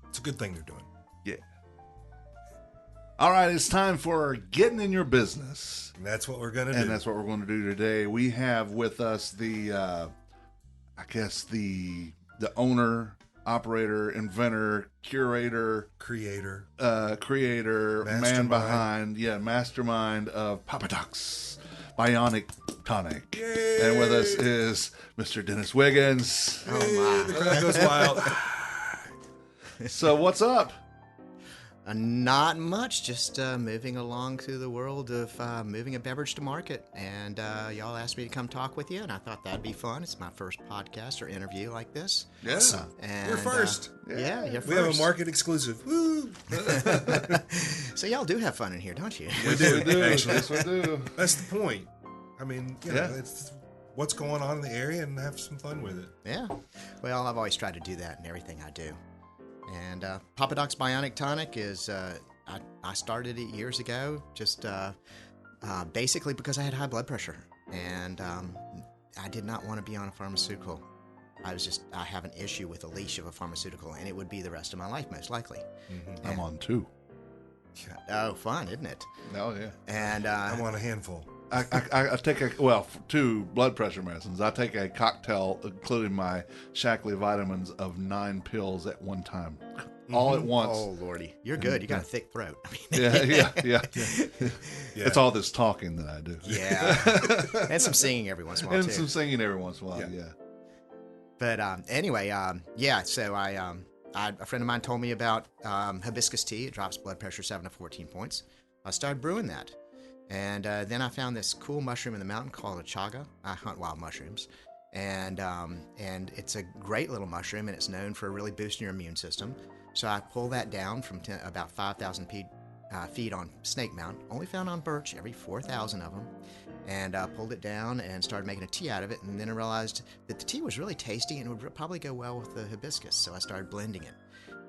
It's a good thing they're doing. Yeah. All right, it's time for Getting in Your Business. And that's what we're going to do. And that's what we're going to do today. We have with us the owner, operator, inventor, curator, creator, man behind, mastermind of Papa Doc's Bionic Tonic. Yay! And with us is Mr. Dennis Wiggins. Oh, my. The crowd goes wild. So what's up? Not much, just moving along through the world of moving a beverage to market. And y'all asked me to come talk with you, and I thought that'd be fun. It's my first podcast or interview like this. Yeah. And, You're first. Yeah, you're first. We have a market exclusive. Woo! So y'all do have fun in here, don't you? We do. Actually, yes, we do. That's the point. I mean, you know, Yeah. it's what's going on in the area and have some fun with it. Yeah. Well, I've always tried to do that in everything I do. And Papa Doc's Bionic Tonic is, I started it years ago, just basically because I had high blood pressure. And I did not want to be on a pharmaceutical. I have an issue with the leash of a pharmaceutical, and it would be the rest of my life, most likely. Mm-hmm. I'm on 2. Oh, fun, isn't it? Oh, yeah. And I'm on a handful. I take 2 blood pressure medicines. I take a cocktail, including my Shackley vitamins, of 9 pills at one time, all at once. oh, Lordy, you're good. You got a thick throat. I mean, Yeah. Yeah. It's all this talking that I do. yeah, and some singing every once in a while And too. some singing every once in a while, Yeah. yeah. But anyway, so a friend of mine told me about hibiscus tea. It drops blood pressure 7 to 14 points. I started brewing that. And then I found this cool mushroom in the mountain called a chaga. I hunt wild mushrooms. And it's a great little mushroom, and it's known for really boosting your immune system. So I pulled that down from about 5,000 feet on Snake Mountain, only found on Birch, every 4,000 of them. And pulled it down and started making a tea out of it. And then I realized that the tea was really tasty and it would probably go well with the hibiscus. So I started blending it.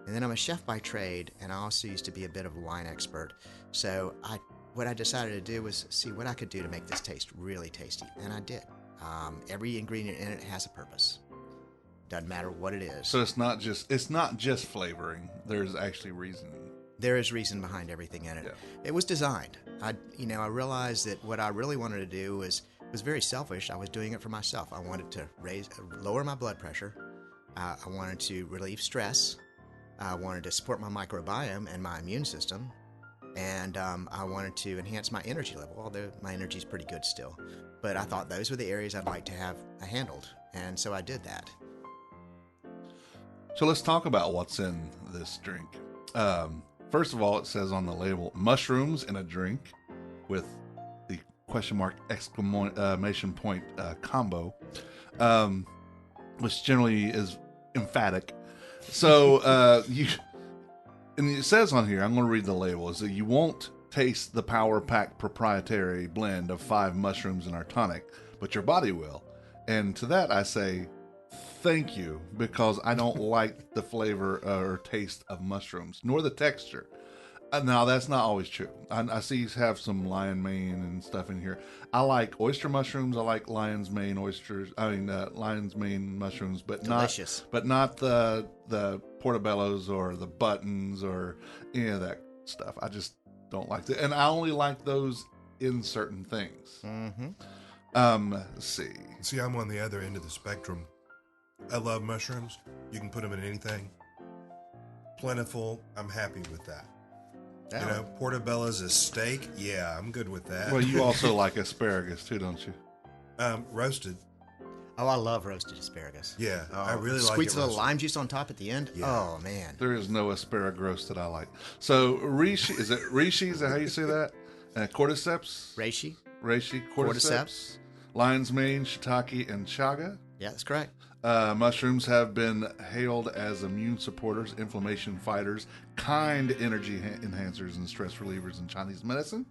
And then I'm a chef by trade, and I also used to be a bit of a wine expert. So what I decided to do was see what I could do to make this taste really tasty, and I did. Every ingredient in it has a purpose. Doesn't matter what it is. So it's not just flavoring. There's actually reasoning. There is reason behind everything in it. Yeah. It was designed. I realized that what I really wanted to do was very selfish. I was doing it for myself. I wanted to lower my blood pressure. I wanted to relieve stress. I wanted to support my microbiome and my immune system. And I wanted to enhance my energy level, although my energy is pretty good still. But I thought those were the areas I'd like to have handled. And so I did that. So let's talk about what's in this drink. First of all, it says on the label, mushrooms in a drink with the question mark exclamation point combo, which generally is emphatic. So and it says on here, I'm going to read the label, is that you won't taste the Power Pack proprietary blend of 5 mushrooms in our tonic, but your body will. And to that I say, thank you, because I don't like the flavor or taste of mushrooms, nor the texture. Now, that's not always true. I see you have some lion mane and stuff in here. I like oyster mushrooms. I like lion's mane mushrooms, but delicious. not the portobellos or the buttons or any of that stuff. I just don't like that, and I only like those in certain things. Mm-hmm. Let's see. See, I'm on the other end of the spectrum. I love mushrooms. You can put them in anything. Plentiful. I'm happy with that. Oh. You know, portobello's as steak. Yeah, I'm good with that. Well, you also like asparagus too, don't you? Roasted. Oh, I love roasted asparagus. Yeah, Oh, I really like it squeeze a little roasted. lime juice on top at the end. Yeah. Oh, man. There is no asparagus that I like. So, reishi, is it reishi? Is that how you say that? Cordyceps? Reishi? Reishi, cordyceps. Cordyceps. Lion's mane, shiitake, and chaga. Yeah, that's correct. Mushrooms have been hailed as immune supporters, inflammation fighters, kind energy enhancers, and stress relievers in Chinese medicine.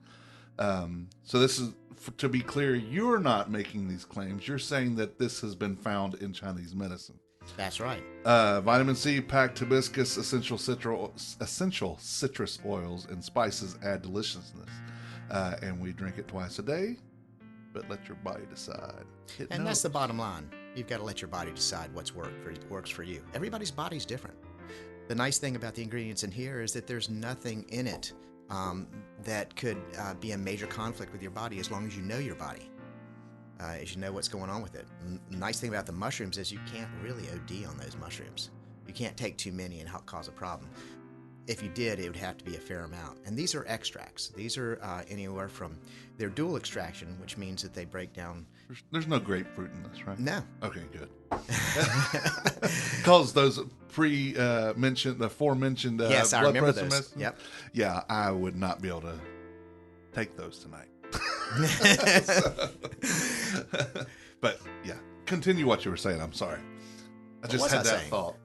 So this is, to be clear, you're not making these claims. You're saying that this has been found in Chinese medicine. That's right. Vitamin C packed hibiscus, essential citrus oils, and spices add deliciousness. And we drink it twice a day, but let your body decide. And that's the bottom line. You've got to let your body decide what's works for you. Everybody's body's different. The nice thing about the ingredients in here is that there's nothing in it that could be a major conflict with your body as long as you know your body, as you know what's going on with it. The nice thing about the mushrooms is you can't really OD on those mushrooms. You can't take too many and cause a problem. If you did, it would have to be a fair amount. And these are extracts. These are anywhere from, they're dual extraction, which means that they break down. There's no grapefruit in this, right? No. Okay, good. Because those the aforementioned yes, I blood remember pressure those. medicine. Yep. Yeah, I would not be able to take those tonight. But yeah, continue what you were saying. I'm sorry. I just was had I that saying? thought.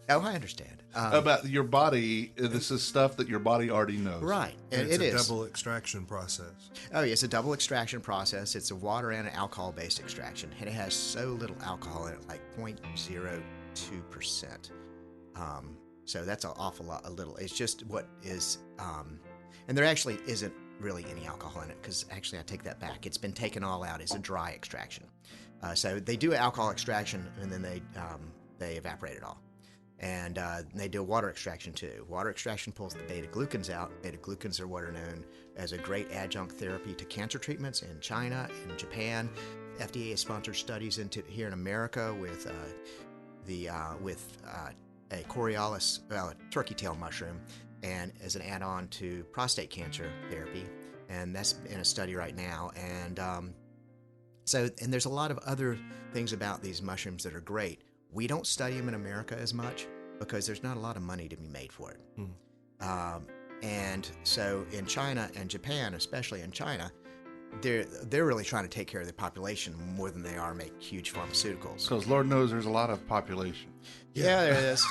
Oh, I understand. About your body. This is stuff that your body already knows. Right. And It it's a is. double extraction process. Oh, yeah, it's a double extraction process. It's a water and an alcohol-based extraction, and it has so little alcohol in it, like 0.02%. So that's an awful lot, a little. It's just what is, and there actually isn't really any alcohol in it, because actually I take that back. It's been taken all out. It's a dry extraction. So they do alcohol extraction, and then they evaporate it all. And they do a water extraction too. Water extraction pulls the beta-glucans out. Beta-glucans are what are known as a great adjunct therapy to cancer treatments in China, in Japan. FDA has sponsored studies into here in America with a Coriolis, turkey tail mushroom, and as an add-on to prostate cancer therapy. And that's in a study right now. And and there's a lot of other things about these mushrooms that are great. We don't study them in America as much because there's not a lot of money to be made for it. And so in China and Japan, especially in China, they're really trying to take care of the population more than they are make huge pharmaceuticals. Because Lord knows there's a lot of population. Yeah, there is.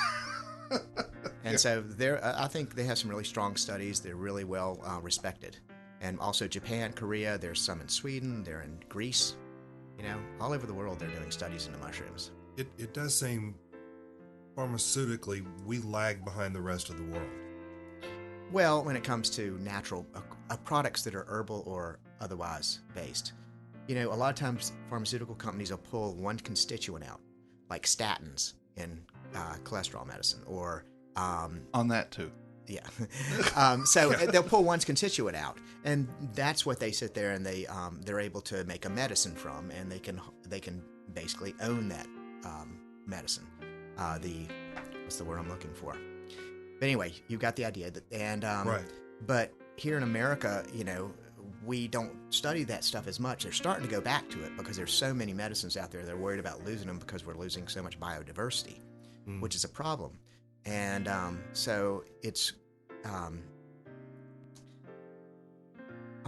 And so I think they have some really strong studies. They're really well respected. And also Japan, Korea, there's some in Sweden, they're in Greece. You know, all over the world they're doing studies into mushrooms. It does seem pharmaceutically we lag behind the rest of the world? Well, when it comes to natural products that are herbal or otherwise based, a lot of times pharmaceutical companies will pull one constituent out, like statins in cholesterol medicine, or On that too. yeah. They'll pull one constituent out, and that's what they sit there and they're able to make a medicine from, and they can basically own that medicine. What's the word I'm looking for? But anyway, you got the idea. Right. But here in America, we don't study that stuff as much. They're starting to go back to it because there's so many medicines out there. They're worried about losing them because we're losing so much biodiversity, which is a problem. And so it's I'm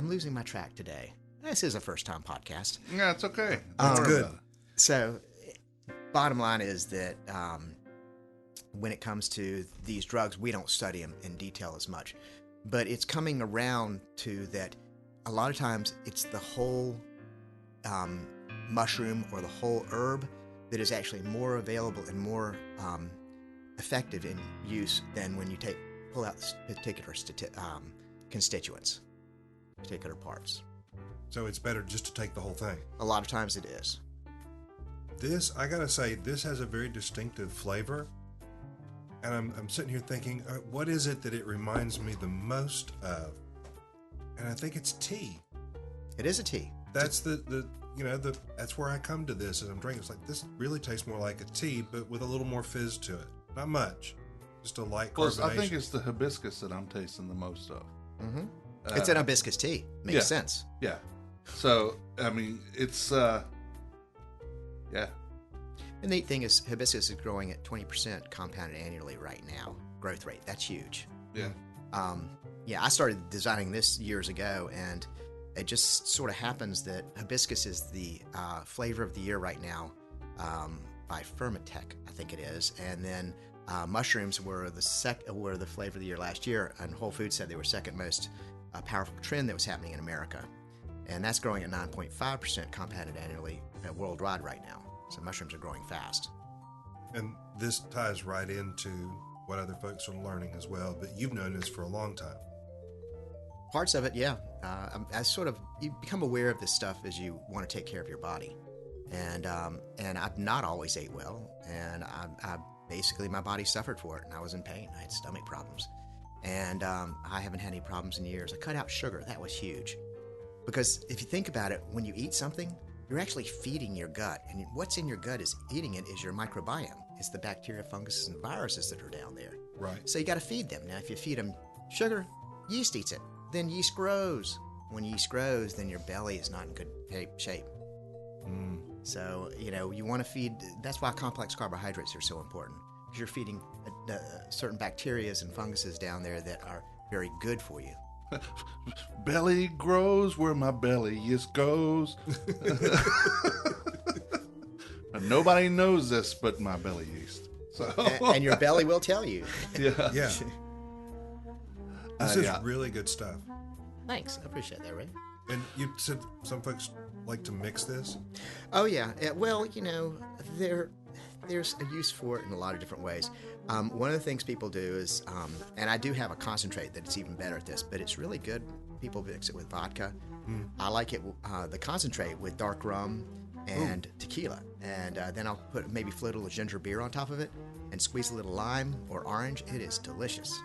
losing my track today. This is a first-time podcast. Yeah, it's okay. That's Don't worry good. about it. So bottom line is that when it comes to these drugs, we don't study them in detail as much. But it's coming around to that a lot of times it's the whole mushroom or the whole herb that is actually more available and more effective in use than when you pull out particular constituents, particular parts. So it's better just to take the whole thing. A lot of times it is. This, I gotta say, this has a very distinctive flavor. And I'm sitting here thinking, what is it that it reminds me the most of? And I think it's tea. It is a tea. That's that's where I come to this as I'm drinking. It's like, this really tastes more like a tea, but with a little more fizz to it. Not much. Just a light Well, carbonation. I think it's the hibiscus that I'm tasting the most of. Mm-hmm. It's an hibiscus tea. Makes sense. Yeah. So, I mean, it's, yeah. The neat thing is hibiscus is growing at 20% compounded annually right now. Growth rate. That's huge. Yeah. I started designing this years ago, and it just sort of happens that hibiscus is the flavor of the year right now by Fermatech, I think it is. And then mushrooms were the flavor of the year last year, and Whole Foods said they were second most powerful trend that was happening in America. And that's growing at 9.5% compounded annually worldwide right now. So mushrooms are growing fast. And this ties right into what other folks are learning as well, but you've known this for a long time. Parts of it, yeah. You become aware of this stuff as you want to take care of your body. And I've not always ate well, and I basically, my body suffered for it, and I was in pain. I had stomach problems. And I haven't had any problems in years. I cut out sugar. That was huge. Because if you think about it, when you eat something, you're actually feeding your gut. And what's in your gut is eating it is your microbiome. It's the bacteria, funguses, and viruses that are down there. Right. So you got to feed them. Now, if you feed them sugar, yeast eats it. Then yeast grows. When yeast grows, then your belly is not in good shape. So, you want to feed. That's why complex carbohydrates are so important. Because you're feeding certain bacteria and funguses down there that are very good for you. Belly grows where my belly yeast goes. And nobody knows this but my belly yeast. So And your belly will tell you. yeah. Yeah. This is really good stuff. Thanks. I appreciate that, Ray. And you said some folks like to mix this? Oh, yeah. Well, there's a use for it in a lot of different ways. One of the things people do is, and I do have a concentrate that's even better at this, but it's really good. People mix it with vodka. I like it, the concentrate with dark rum and tequila. And then I'll maybe float a little ginger beer on top of it and squeeze a little lime or orange. It is delicious.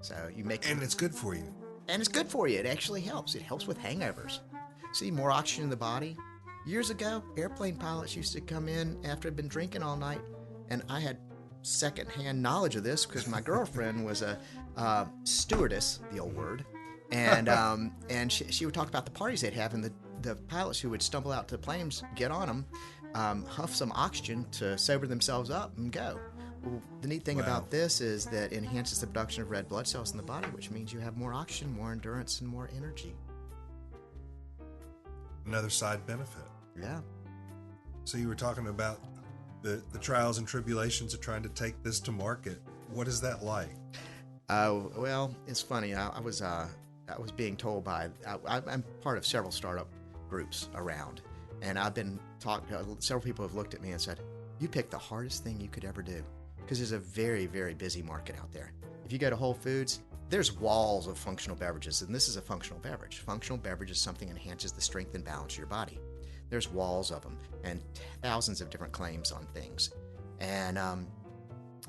So you make And it's good for you. And it's good for you. It actually helps. It helps with hangovers. See, more oxygen in the body. Years ago, airplane pilots used to come in after I'd been drinking all night, and I had secondhand knowledge of this because my girlfriend was a stewardess, the old word, and she would talk about the parties they'd have, and the pilots who would stumble out to the planes, get on them, huff some oxygen to sober themselves up and go. Well, the neat thing about this is that it enhances the production of red blood cells in the body, which means you have more oxygen, more endurance, and more energy. Another side benefit. Yeah. So you were talking about the trials and tribulations of trying to take this to market. What is that like? Well, it's funny. I was being told by I'm part of several startup groups around, and I've been several people have looked at me and said, "You picked the hardest thing you could ever do." because there's a very, very busy market out there. If you go to Whole Foods, there's walls of functional beverages, and this is a functional beverage. Functional beverage is something that enhances the strength and balance of your body. There's walls of them and thousands of different claims on things. And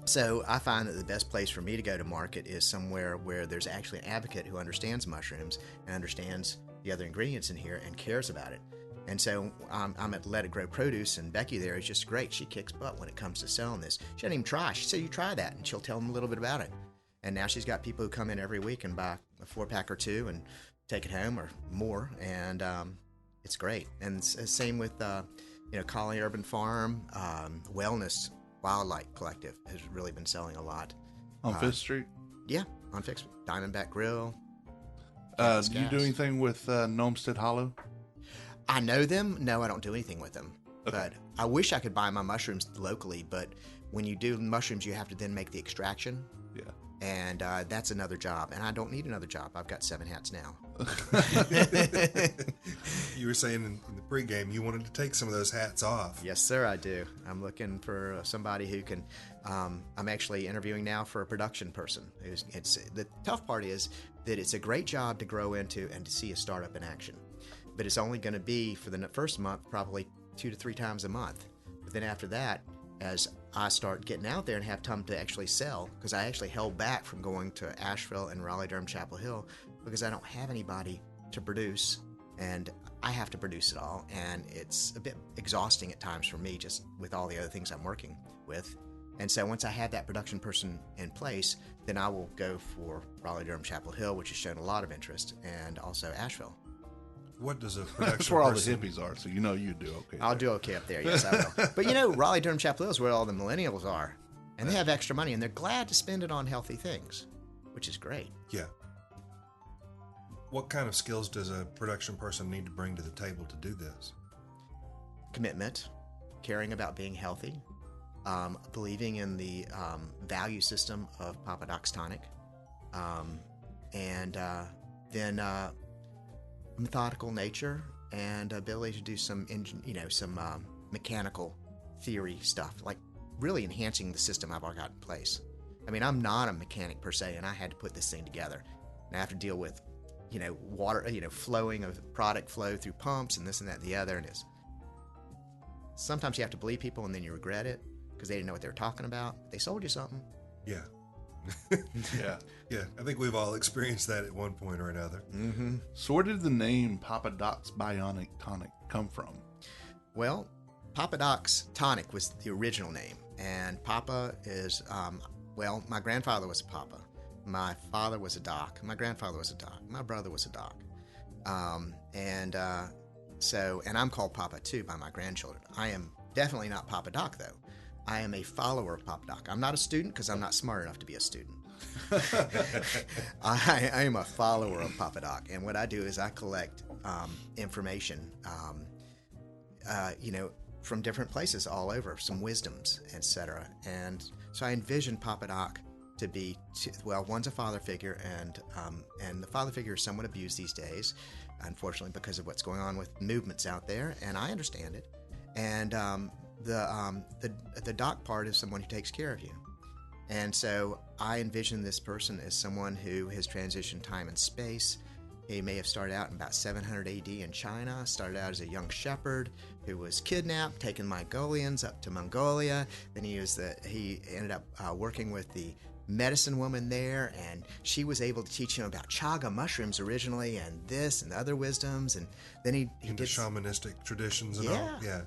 so I find that the best place for me to go to market is somewhere where there's actually an advocate who understands mushrooms and understands the other ingredients in here and cares about it. And so I'm at Let It Grow Produce, and Becky there is just great. She kicks butt when it comes to selling this. She doesn't even try. She said, you try that, and she'll tell them a little bit about it. And now she's got people who come in every week and buy a 4-pack or 2 and take it home or more, and it's great. And same with Colony Urban Farm, Wellness Wildlife Collective has really been selling a lot. On Fifth Street? Yeah, on Fifth Street. Diamondback Grill. Do you do anything with Gnomestead Hollow? I know them. No, I don't do anything with them. Okay. But I wish I could buy my mushrooms locally, but when you do mushrooms, you have to then make the extraction. Yeah. And that's another job. And I don't need another job. I've got 7 hats now. You were saying in the pregame you wanted to take some of those hats off. Yes, sir, I do. I'm looking for somebody who can. I'm actually interviewing now for a production person. The tough part is that it's a great job to grow into and to see a startup in action. But it's only going to be for the first month, probably 2 to 3 times a month. But then after that, as I start getting out there and have time to actually sell, because I actually held back from going to Asheville and Raleigh-Durham Chapel Hill because I don't have anybody to produce, and I have to produce it all, and it's a bit exhausting at times for me just with all the other things I'm working with. And so once I have that production person in place, then I will go for Raleigh-Durham Chapel Hill, which has shown a lot of interest, and also Asheville. What does a production That's where all the person... hippies are, so you know you do okay. I'll do okay up there, yes, I will. But Raleigh-Durham Chapel Hill is where all the millennials are, and they have extra money, and they're glad to spend it on healthy things, which is great. Yeah. What kind of skills does a production person need to bring to the table to do this? Commitment, caring about being healthy, believing in the value system of Papa Doc's tonic, and then methodical nature and ability to do some mechanical theory stuff, like really enhancing the system I've already got in place. I mean, I'm not a mechanic per se, and I had to put this thing together. And I have to deal with, water, flowing of product flow through pumps and this and that and the other. And sometimes you have to believe people and then you regret it because they didn't know what they were talking about. They sold you something. Yeah. Yeah. Yeah, I think we've all experienced that at one point or another. Mm-hmm. So where did the name Papa Doc's Bionic Tonic come from? Well, Papa Doc's Tonic was the original name. And Papa is, my grandfather was a Papa. My father was a doc. My grandfather was a doc. My brother was a doc. And I'm called Papa too by my grandchildren. I am definitely not Papa Doc though. I am a follower of Papa Doc. I'm not a student because I'm not smart enough to be a student. I am a follower of Papa Doc. And what I do is I collect information, from different places all over, some wisdoms, etc. And so I envision Papa Doc to be, one's a father figure, and the father figure is somewhat abused these days, unfortunately, because of what's going on with movements out there, and I understand it. And the doc part is someone who takes care of you. And so I envision this person as someone who has transitioned time and space. He may have started out in about 700 AD in China, started out as a young shepherd who was kidnapped, taken Mongolians up to Mongolia. Then he ended up working with the medicine woman there, and she was able to teach him about chaga mushrooms originally and this and other wisdoms. And then he into did shamanistic traditions and all. Yeah.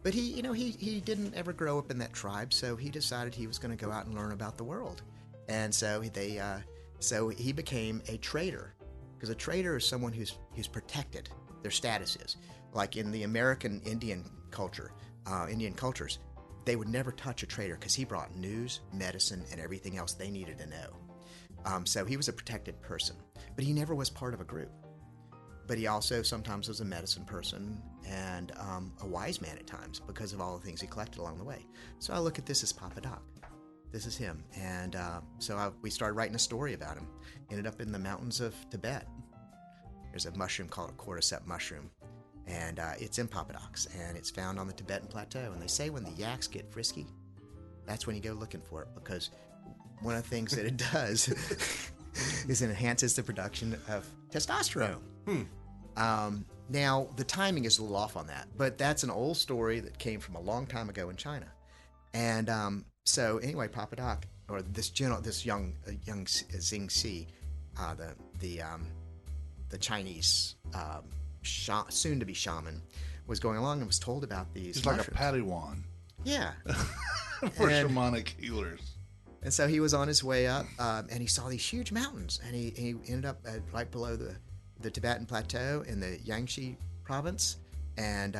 But he didn't ever grow up in that tribe, so he decided he was going to go out and learn about the world. And so he became a trader, because a trader is someone who's protected. Their status is like in the American Indian cultures, they would never touch a trader because he brought news, medicine, and everything else they needed to know. So he was a protected person, but he never was part of a group. But he also sometimes was a medicine person and a wise man at times because of all the things he collected along the way. So I look at this as Papa Doc. This is him. And we started writing a story about him. Ended up in the mountains of Tibet. There's a mushroom called a cordyceps mushroom. And it's in Papa Doc's. And it's found on the Tibetan plateau. And they say when the yaks get frisky, that's when you go looking for it, because one of the things that it does is it enhances the production of testosterone. Now, the timing is a little off on that, but that's an old story that came from a long time ago in China. And so anyway, Papa Doc, or this young Xing Si, the Chinese soon-to-be shaman, was going along and was told about these It's mushrooms. like a Padawan Yeah. for And- shamanic healers. And so he was on his way up, and he saw these huge mountains, and he ended up right below the Tibetan plateau in the Yangtze province, and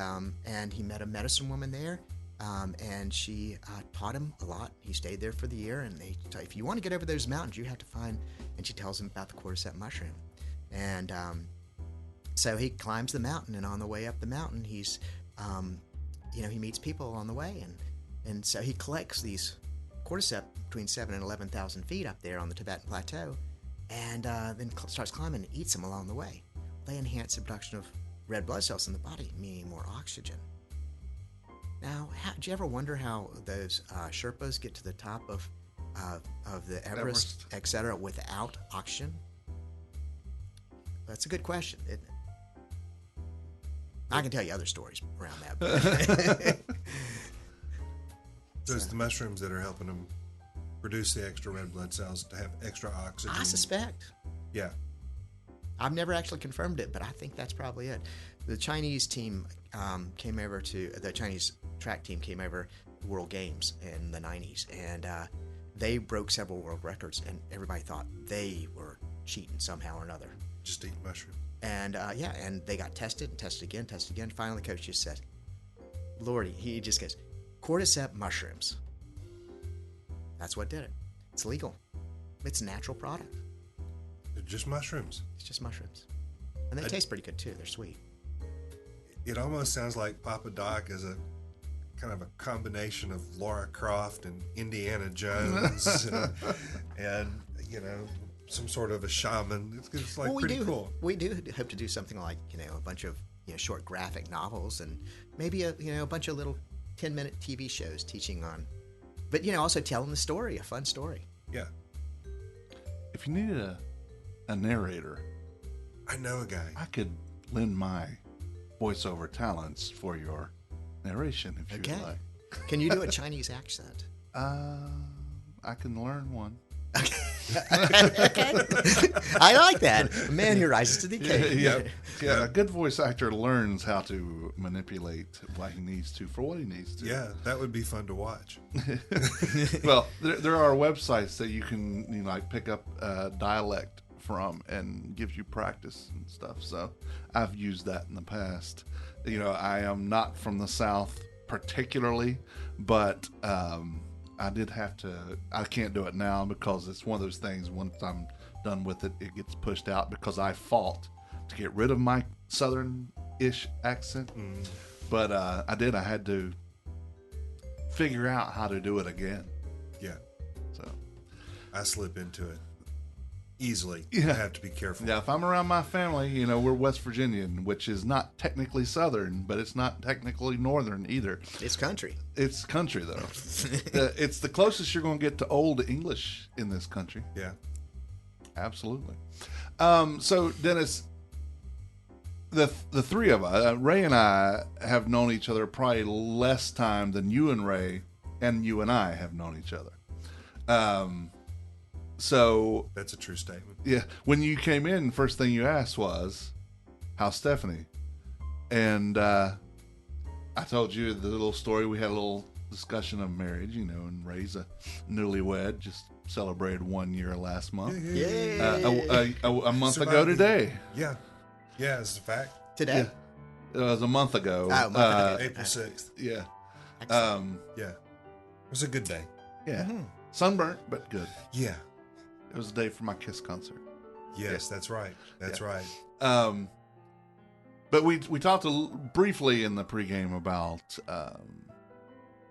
he met a medicine woman there, and she taught him a lot. He stayed there for the year, and if you want to get over those mountains, you have to find. And she tells him about the cordyceps mushroom, and so he climbs the mountain, and on the way up the mountain, he's he meets people on the way, and so he collects these cordyceps between 7,000 and 11,000 feet up there on the Tibetan plateau, and then starts climbing and eats them along the way. They enhance the production of red blood cells in the body, meaning more oxygen. Now, do you ever wonder how those Sherpas get to the top of the Everest, etc., without oxygen? That's a good question, isn't it? I can tell you other stories around that. But So it's the mushrooms that are helping them produce the extra red blood cells to have extra oxygen. I suspect. Yeah. I've never actually confirmed it, but I think that's probably it. The Chinese team the Chinese track team came over to World Games in the 90s, and they broke several world records, and everybody thought they were cheating somehow or another. Just eat mushrooms. And and they got tested and tested again. Finally, the coach just said, Lordy, he just goes, cordyceps mushrooms. That's what did it. It's legal. It's a natural product. They're just mushrooms. It's just mushrooms. And they taste pretty good too. They're sweet. It almost sounds like Papa Doc is a kind of a combination of Laura Croft and Indiana Jones and some sort of a shaman. It's like pretty cool. We do hope to do something like, a bunch of short graphic novels, and maybe a bunch of little 10-minute TV shows teaching on, but also telling the story, a fun story. Yeah. If you needed a narrator, I know a guy. I could lend my voiceover talents for your narration if you would like. Can you do a Chinese accent? I can learn one. Okay. I like that. A man who rises to the occasion. Yeah. A good voice actor learns how to manipulate what he needs to for what he needs to. Yeah, that would be fun to watch. Well, there are websites that you can pick up dialect from and gives you practice and stuff. So I've used that in the past. I am not from the South particularly, but I did have to. I can't do it now because it's one of those things. Once I'm done with it, it gets pushed out because I fought to get rid of my Southern-ish accent. But I did. I had to figure out how to do it again. Yeah. So I slip into it easily. Yeah. I have to be careful. yeah, if I'm around my family, we're West Virginian, which is not technically Southern, but it's not technically Northern either. It's country. It's country though. It's the closest you're going to get to Old English in this country. Yeah. Absolutely. So Dennis, the three of us, Ray and I, have known each other probably less time than you and Ray and you and I have known each other. So That's a true statement. yeah, when you came in, first thing you asked was, "How's Stephanie?" And I told you the little story. We had a little discussion of marriage, and Ray's a newlywed, just celebrated 1 year last month. Yay! A month Survived ago the- today. Yeah. Yeah, it's a fact. Today? It was a month ago. Oh, a month ago. April 6th. Yeah. Excellent. Yeah. It was a good day. Yeah. Sunburnt, but good. Yeah. It was the day for my Kiss concert. Yes, that's right. That's Yeah. right. But we talked briefly in the pregame about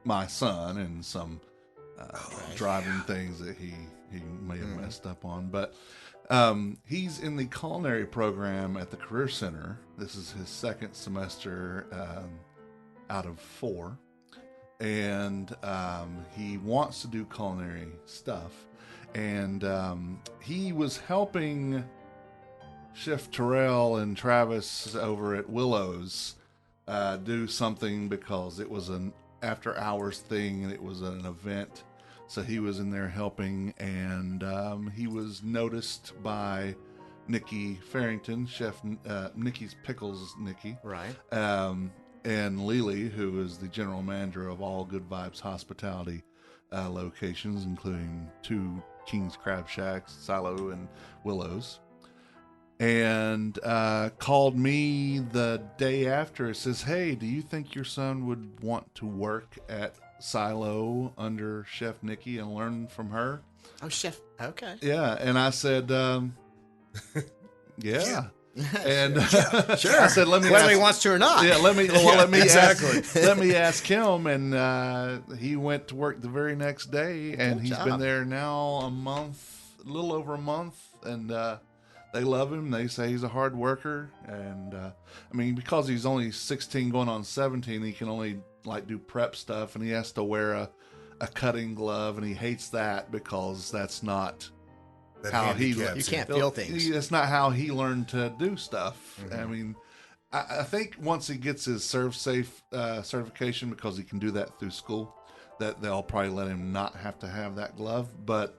my son and some driving things that he may have messed up on. But he's in the culinary program at the Career Center. This is his second semester out of 4. and he wants to do culinary stuff. And he was helping Chef Terrell and Travis over at Willow's do something because it was an after-hours thing and it was an event. So he was in there helping, and he was noticed by Nikki Farrington, Chef Nikki's Pickles Nikki. Right. And Lily, who is the general manager of all Good Vibes Hospitality locations, including 2 King's Crab Shacks, Silo and Willow's. And called me the day after. It says, hey, do you think your son would want to work at Silo under Chef Nikki and learn from her? Oh, Chef. Okay. Yeah. And I said, yeah. And Sure. I said, let me whether ask, he wants to or not. yeah, let me exactly. let me ask him. And he went to work the very next day, and Good he's job. been there now a little over a month, and they love him. They say he's a hard worker, and I mean, because he's only 16 going on 17, he can only like do prep stuff, and he has to wear a cutting glove, and he hates that because that's not That how he handicaps You him. can't feel things. That's not how he learned to do stuff. Mm-hmm. I mean, I think once he gets his ServSafe certification, because he can do that through school, that they'll probably let him not have to have that glove. But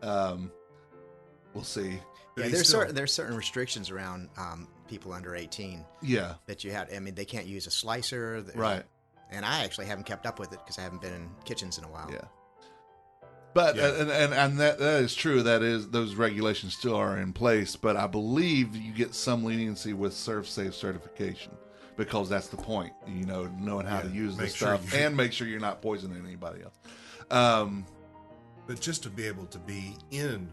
we'll see. Yeah, But he's still- there's certain restrictions around people under 18 Yeah, that you have. I mean, they can't use a slicer. right. And I actually haven't kept up with it because I haven't been in kitchens in a while. Yeah. But Yeah. and that is true. That is, those regulations still are in place. But I believe you get some leniency with ServSafe certification, because that's the point. You know, knowing how to use make this sure stuff you- and make sure you're not poisoning anybody else. But just to be able to be in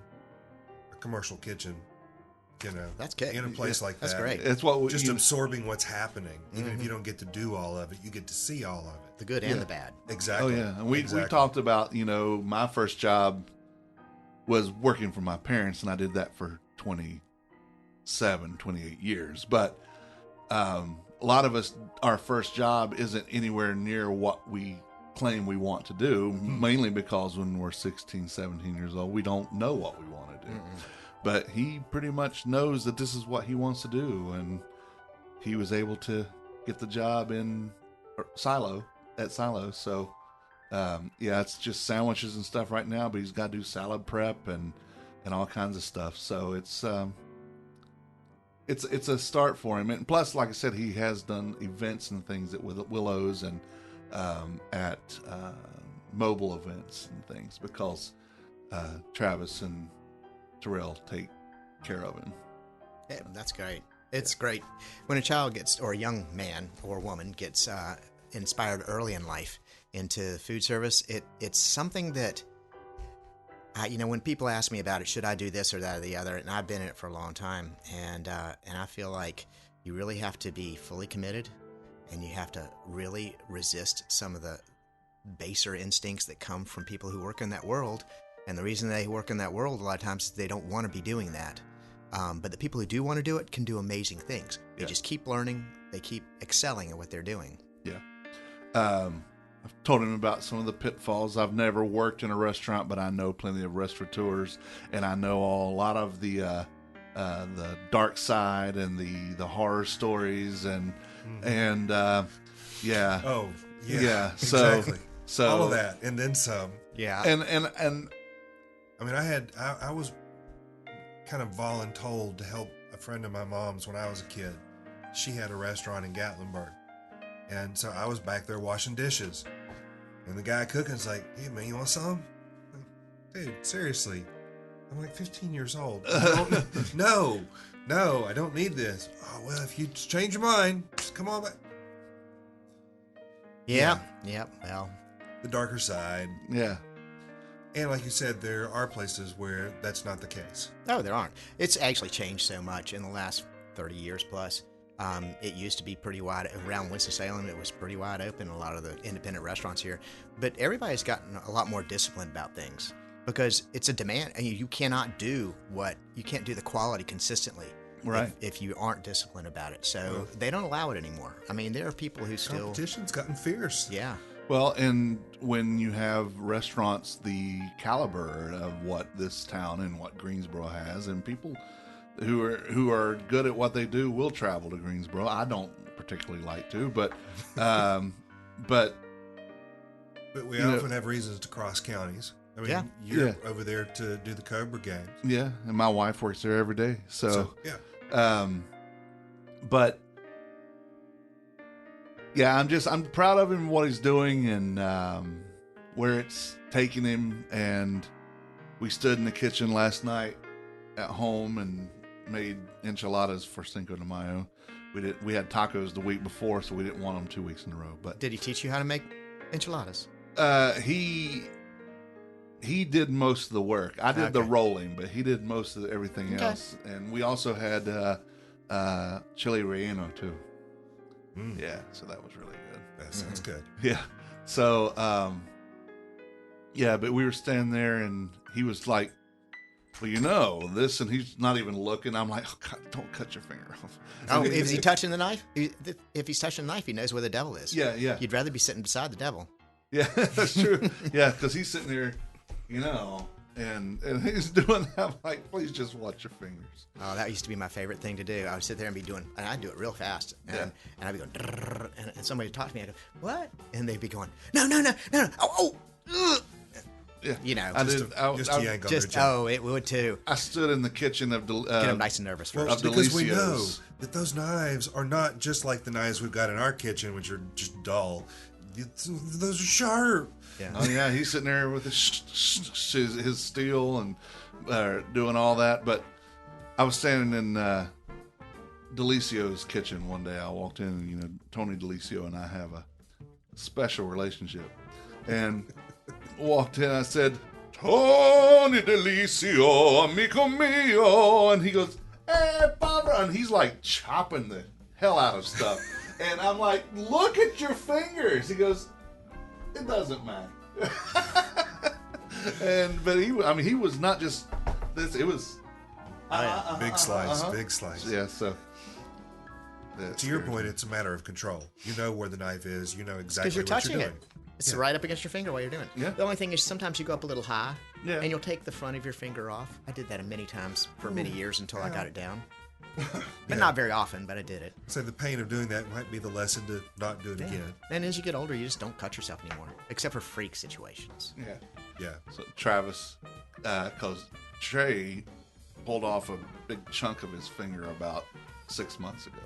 a commercial kitchen, you know, That's good. in a place like That's that. great. It's what we, Just you, absorbing what's happening. Even if you don't get to do all of it, you get to see all of it. The good and the bad. Oh Exactly. yeah, and we Exactly. talked about, you know, my first job was working for my parents, and I did that for 28 years. But a lot of us, our first job isn't anywhere near what we claim we want to do, mainly because when we're 16, 17 years old, we don't know what we want to do. But he pretty much knows that this is what he wants to do, and he was able to get the job in Silo. So yeah, it's just sandwiches and stuff right now, but he's got to do salad prep and all kinds of stuff. So it's a start for him. And plus, like I said, he has done events and things at Willow's and at mobile events and things, because Travis and Terrell take care of him. Yeah, that's great. It's great when a child gets, or a young man or woman gets inspired early in life into food service. It's something that, when people ask me about it, should I do this or that or the other, and I've been in it for a long time, and I feel like you really have to be fully committed, and you have to really resist some of the baser instincts that come from people who work in that world. And the reason they work in that world a lot of times is they don't want to be doing that. But the people who do want to do it can do amazing things. They just keep learning. They keep excelling at what they're doing. Yeah. I've told him about some of the pitfalls. I've never worked in a restaurant, but I know plenty of restaurateurs, and I know a lot of the dark side and the horror stories and yeah. Oh, yeah. Yeah. So Exactly. so all of that. And then some. Yeah. and I mean, I was kind of voluntold to help a friend of my mom's when I was a kid. She had a restaurant in Gatlinburg. And so I was back there washing dishes. And the guy cooking's like, hey, man, you want some? Dude, seriously. I'm like 15 years old. No, I don't need this. Oh, well, if you change your mind, just come on back. Yeah. Well, The darker side. yeah. And like you said, there are places where that's not the case. no, there aren't. It's actually changed so much in the last 30 years plus. It used to be pretty wide around Winston-Salem. It was pretty wide open, a lot of the independent restaurants here. But everybody's gotten a lot more disciplined about things because it's a demand. And you can't do the quality consistently, Right. if you aren't disciplined about it. So they don't allow it anymore. I mean, there are people who still, Competition's gotten fierce. yeah. Well, and when you have restaurants the caliber of what this town and what Greensboro has, and people who are good at what they do will travel to Greensboro. I don't particularly like to, but but we often have reasons to cross counties. I mean, you're over there to do the Cobra games. Yeah, and my wife works there every day. So yeah. But yeah, I'm proud of him, what he's doing, and where it's taking him. And we stood in the kitchen last night at home and made enchiladas for Cinco de Mayo. We had tacos the week before, so we didn't want them 2 weeks in a row. But did he teach you how to make enchiladas? He did most of the work. I did the rolling, but he did most of everything else. And we also had chili relleno too. Yeah, so that was really good. That sounds good. Yeah. So but we were standing there, and he was like, well, this, and he's not even looking. I'm like, oh, God, don't cut your finger off. Oh, is he touching the knife? If he's touching the knife, he knows where the devil is. Yeah. You'd rather be sitting beside the devil. Yeah, that's true. Yeah, because he's sitting there, and he's doing that. I'm like, please just watch your fingers. Oh, that used to be my favorite thing to do. I would sit there and be doing, and I'd do it real fast. And I'd be going, and somebody would talk to me. I'd go, what? And they'd be going, no. Oh. Yeah, It would too. I stood in the kitchen of get him nice and nervous first. Because we know that those knives are not just like the knives we've got in our kitchen, which are just dull. Those are sharp. Yeah. Oh yeah, he's sitting there with his steel and doing all that. But I was standing in Delicio's kitchen one day. I walked in, and Tony Delicio and I have a special relationship, and walked in. I said, Tony Delicio, amigo mio, and he goes, hey, Barbara, and he's like chopping the hell out of stuff. And I'm like, look at your fingers. He goes, it doesn't matter. But he was not just this. It was big slice. Yeah. So to your point, it's a matter of control. You know where the knife is. You know exactly because you're what touching you're doing. It's right up against your finger while you're doing it. Yeah. The only thing is sometimes you go up a little high, and you'll take the front of your finger off. I did that many times for many years until I got it down. But not very often, but I did it. So the pain of doing that might be the lesson to not do it again. And as you get older, you just don't cut yourself anymore, except for freak situations. Yeah. So Travis, because Trey pulled off a big chunk of his finger about 6 months ago,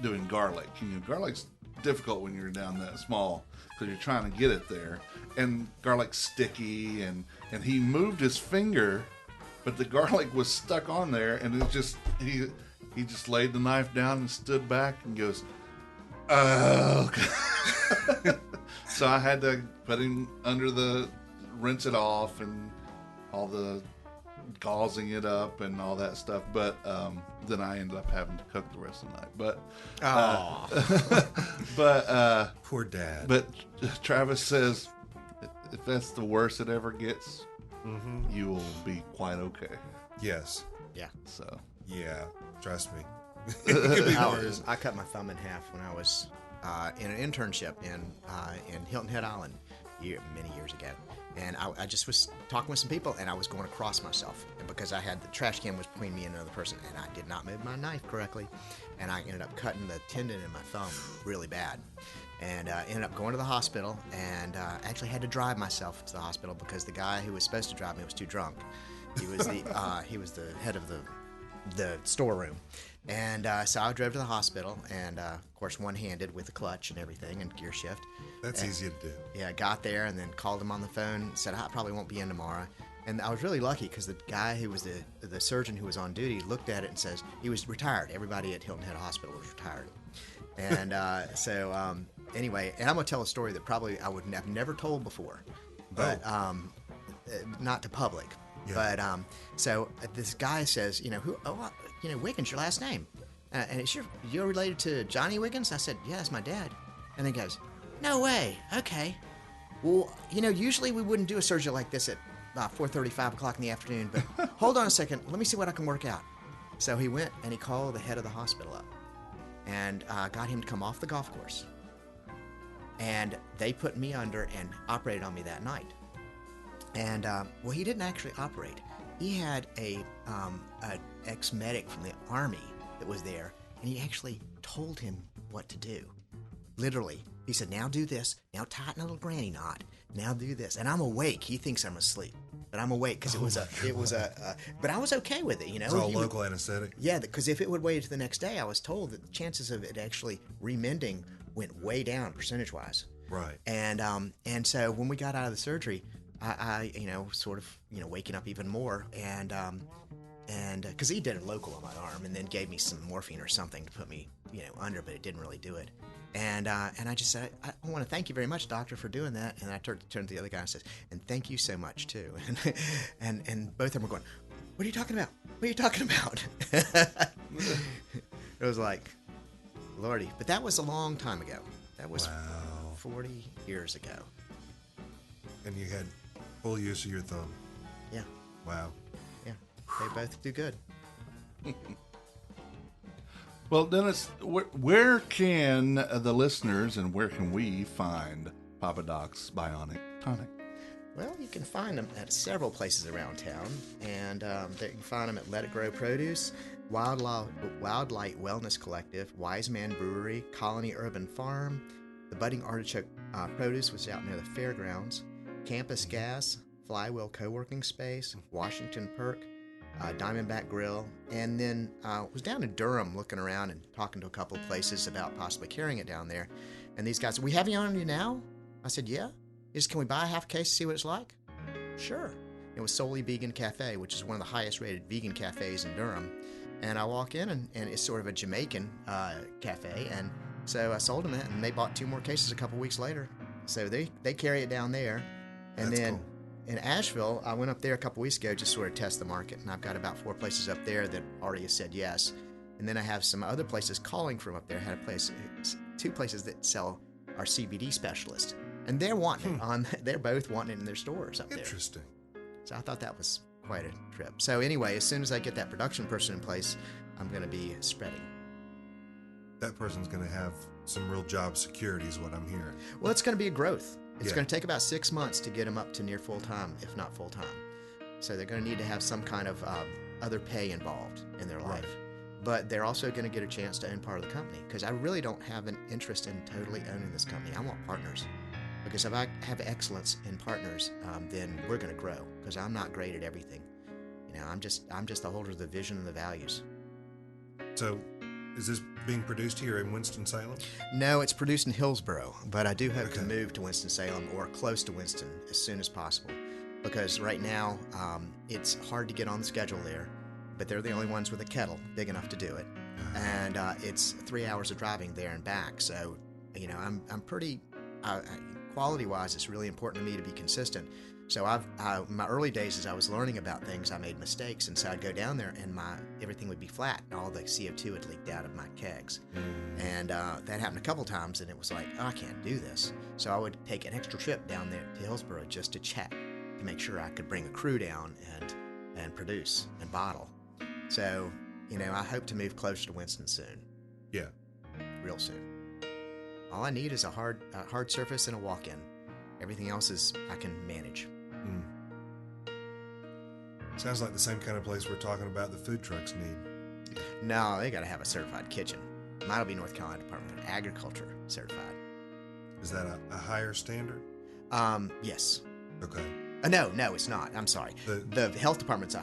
doing garlic. Garlic's difficult when you're down that small because you're trying to get it there, and garlic's sticky, and he moved his finger, but the garlic was stuck on there, and it just he just laid the knife down and stood back and goes, oh. So I had to put him under rinse it off and all the gauzing it up and all that stuff, but then I ended up having to cook the rest of the night. But poor dad. But Travis says if that's the worst it ever gets, you will be quite okay. Yes. Yeah. So. Yeah. Trust me. I cut my thumb in half when I was in an internship in Hilton Head Island many years ago. And I just was talking with some people, and I was going across myself. And because I had the trash can was between me and another person, and I did not move my knife correctly. And I ended up cutting the tendon in my thumb really bad. And ended up going to the hospital, and actually had to drive myself to the hospital because the guy who was supposed to drive me was too drunk. He was the head of the storeroom. And so I drove to the hospital, and of course one-handed with the clutch and everything and gear shift. That's easy to do. Yeah, I got there and then called him on the phone and said, I probably won't be in tomorrow. And I was really lucky because the guy who was the surgeon who was on duty looked at it and says he was retired. Everybody at Hilton Head Hospital was retired. And anyway, and I'm going to tell a story that probably I would have never told before, but not to public. Yeah. But so this guy says, Wiggins, your last name, and it's you're related to Johnny Wiggins? I said, yeah, that's my dad. And then he goes, no way. Okay. Well, usually we wouldn't do a surgery like this at about 4:30, 5 o'clock in the afternoon, but hold on a second. Let me see what I can work out. So he went and he called the head of the hospital up and got him to come off the golf course And they put me under and operated on me that night. And, well, he didn't actually operate. He had a ex-medic from the Army that was there, and he actually told him what to do. Literally. He said, now do this. Now tighten a little granny knot. Now do this. And I'm awake. He thinks I'm asleep. But I'm awake because but I was okay with it, you know. It's all local anesthetic. Yeah, because if it would wait to the next day, I was told that the chances of it actually remending went way down percentage-wise. Right. And so when we got out of the surgery, I sort of, waking up even more, and because he did a local on my arm and then gave me some morphine or something to put me, under, but it didn't really do it. And I just said, I want to thank you very much, doctor, for doing that. And I turned to the other guy and says, and thank you so much too. And both of them were going, what are you talking about? What are you talking about? It was like, Lordy. But that was a long time ago. That was 40 years ago. And you had full use of your thumb. Yeah. Wow. Yeah. They both do good. Well, Dennis, where can the listeners and where can we find Papa Doc's Bionic Tonic? Well, you can find them at several places around town, and you can find them at Let It Grow Produce, Wildlight Wellness Collective, Wise Man Brewery, Colony Urban Farm, the Budding Artichoke Produce, which is out near the fairgrounds, Campus Gas, Flywheel Co-working Space, Washington Perk, Diamondback Grill, and then was down in Durham looking around and talking to a couple of places about possibly carrying it down there. And these guys said, we have you on you now? I said, yeah. He said, can we buy a half case to see what it's like? Sure. It was Solely Vegan Cafe, which is one of the highest rated vegan cafes in Durham. And I walk in, and it's sort of a Jamaican cafe. And so I sold them it, and they bought 2 more cases a couple weeks later. So they carry it down there. And That's then cool. In Asheville, I went up there a couple weeks ago just sort of test the market. And I've got about 4 places up there that already have said yes. And then I have some other places calling from up there. I had 2 places that sell our CBD specialist. And they're wanting it they're both wanting it in their stores up there. Interesting. So I thought that was quite a trip. So anyway, as soon as I get that production person in place, I'm going to be spreading. That person's going to have some real job security is what I'm hearing. Well, it's going to be a growth. It's Yeah. going to take about 6 months to get them up to near full-time, if not full-time. So they're going to need to have some kind of other pay involved in their life. But they're also going to get a chance to own part of the company, because I really don't have an interest in totally owning this company. I want partners. Because if I have excellence in partners, then we're going to grow, because I'm not great at everything. I'm just the holder of the vision and the values. So, is this being produced here in Winston-Salem? No, it's produced in Hillsboro, but I do hope to Okay. move to Winston-Salem or close to Winston as soon as possible, because right now it's hard to get on the schedule there, but they're the only ones with a kettle big enough to do it, and it's 3 hours of driving there and back. So, I'm pretty quality-wise. It's really important to me to be consistent. So my early days, as I was learning about things, I made mistakes, and so I'd go down there and everything would be flat, and all the CO2 had leaked out of my kegs, and that happened a couple times, and it was like, I can't do this. So I would take an extra trip down there to Hillsboro just to check, to make sure I could bring a crew down and produce and bottle. So I hope to move closer to Winston soon, Yeah. real soon. All I need is a hard surface and a walk-in. Everything else I can manage. Sounds like the same kind of place we're talking about the food trucks need. No, they got to have a certified kitchen. Mine'll be North Carolina Department of Agriculture certified. Is that a higher standard? Yes. Okay. No, it's not. I'm sorry. The health department's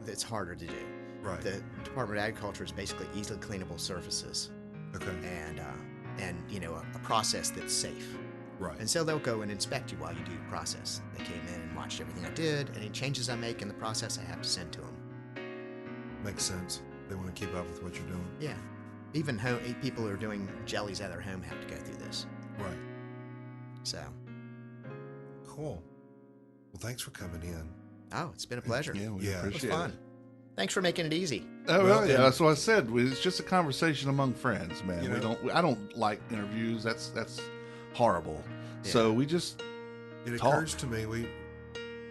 it's harder to do. Right. The Department of Agriculture is basically easily cleanable surfaces Okay. and a process that's safe. Right. And so they'll go and inspect you while you do the process. They came in and watched everything I did. Any changes I make in the process, I have to send to them. Makes sense. They want to keep up with what you're doing. Yeah. Even people who are doing jellies at their home have to go through this. Right. So. Cool. Well, thanks for coming in. Oh, it's been a pleasure. Yeah, we Yeah. It was appreciate fun. it. Thanks for making it easy. Oh, Well, yeah, and- that's what I said. It's just a conversation among friends, man. You We know- I don't like interviews. That's horrible. Yeah. So we just It Talk. occurs to me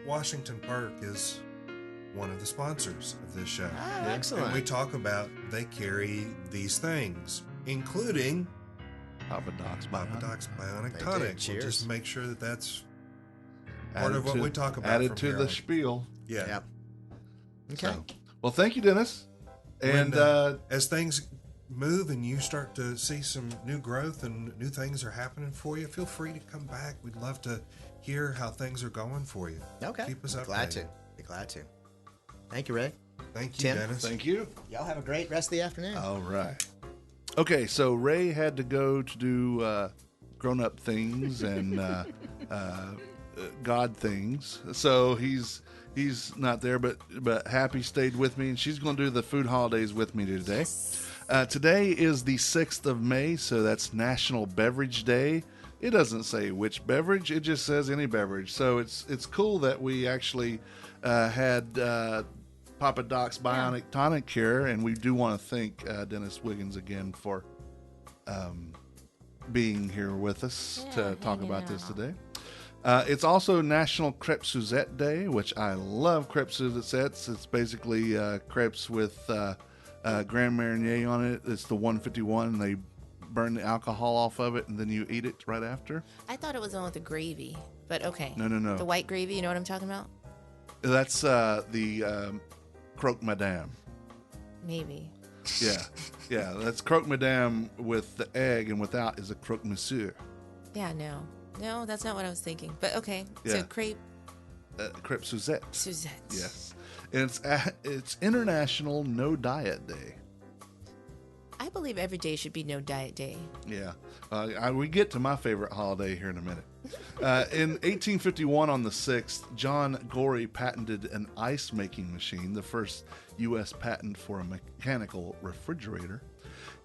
Washington Park is one of the sponsors of this show. Ah, Yeah. excellent. And we talk about they carry these things, including Papa Doc's Papa Bionic. Doc's Bionic They Tonic. do. We'll Cheers. just make sure that that's part Added of what to- we talk about. Added from to here the on. spiel. Yeah. Yep. Okay. So, well, thank you, Dennis. And When, as things move and you start to see some new growth and new things are happening for you, feel free to come back. We'd love to hear how things are going for you. Okay. Keep us updated. Glad to. Be glad to. Thank you, Ray. Thank you, Tim? Dennis. thank you. Y'all have a great rest of the afternoon. All right. Okay, so Ray had to go to do grown-up things and God things, so he's not there. But Happie stayed with me, and she's going to do the food holidays with me today. Today is the 6th of May, so that's National Beverage Day. It doesn't say which beverage; it just says any beverage. So it's cool that we actually had Papa Doc's Bionic Tonic here, and we do want to thank Dennis Wiggins again for being here with us to talk about this today. It's also National Crêpe Suzette Day, which I love crêpe Suzettes. It's basically crepes with Grand Marnier on it. It's the 151, and they burn the alcohol off of it, and then you eat it right after. I thought it was the one with the gravy, but okay. No. The white gravy, you know what I'm talking about? That's the Croque Madame. Maybe. Yeah, that's Croque Madame with the egg, and without is a Croque Monsieur. Yeah, no, that's not what I was thinking. But okay, Yeah. so crepe Crêpe Suzette. Suzette. Yes, and it's International No Diet Day. I believe every day should be no diet day. Yeah, we get to my favorite holiday here in a minute. In 1851, on the 6th, John Gorey patented an ice-making machine, the first U.S. patent for a mechanical refrigerator.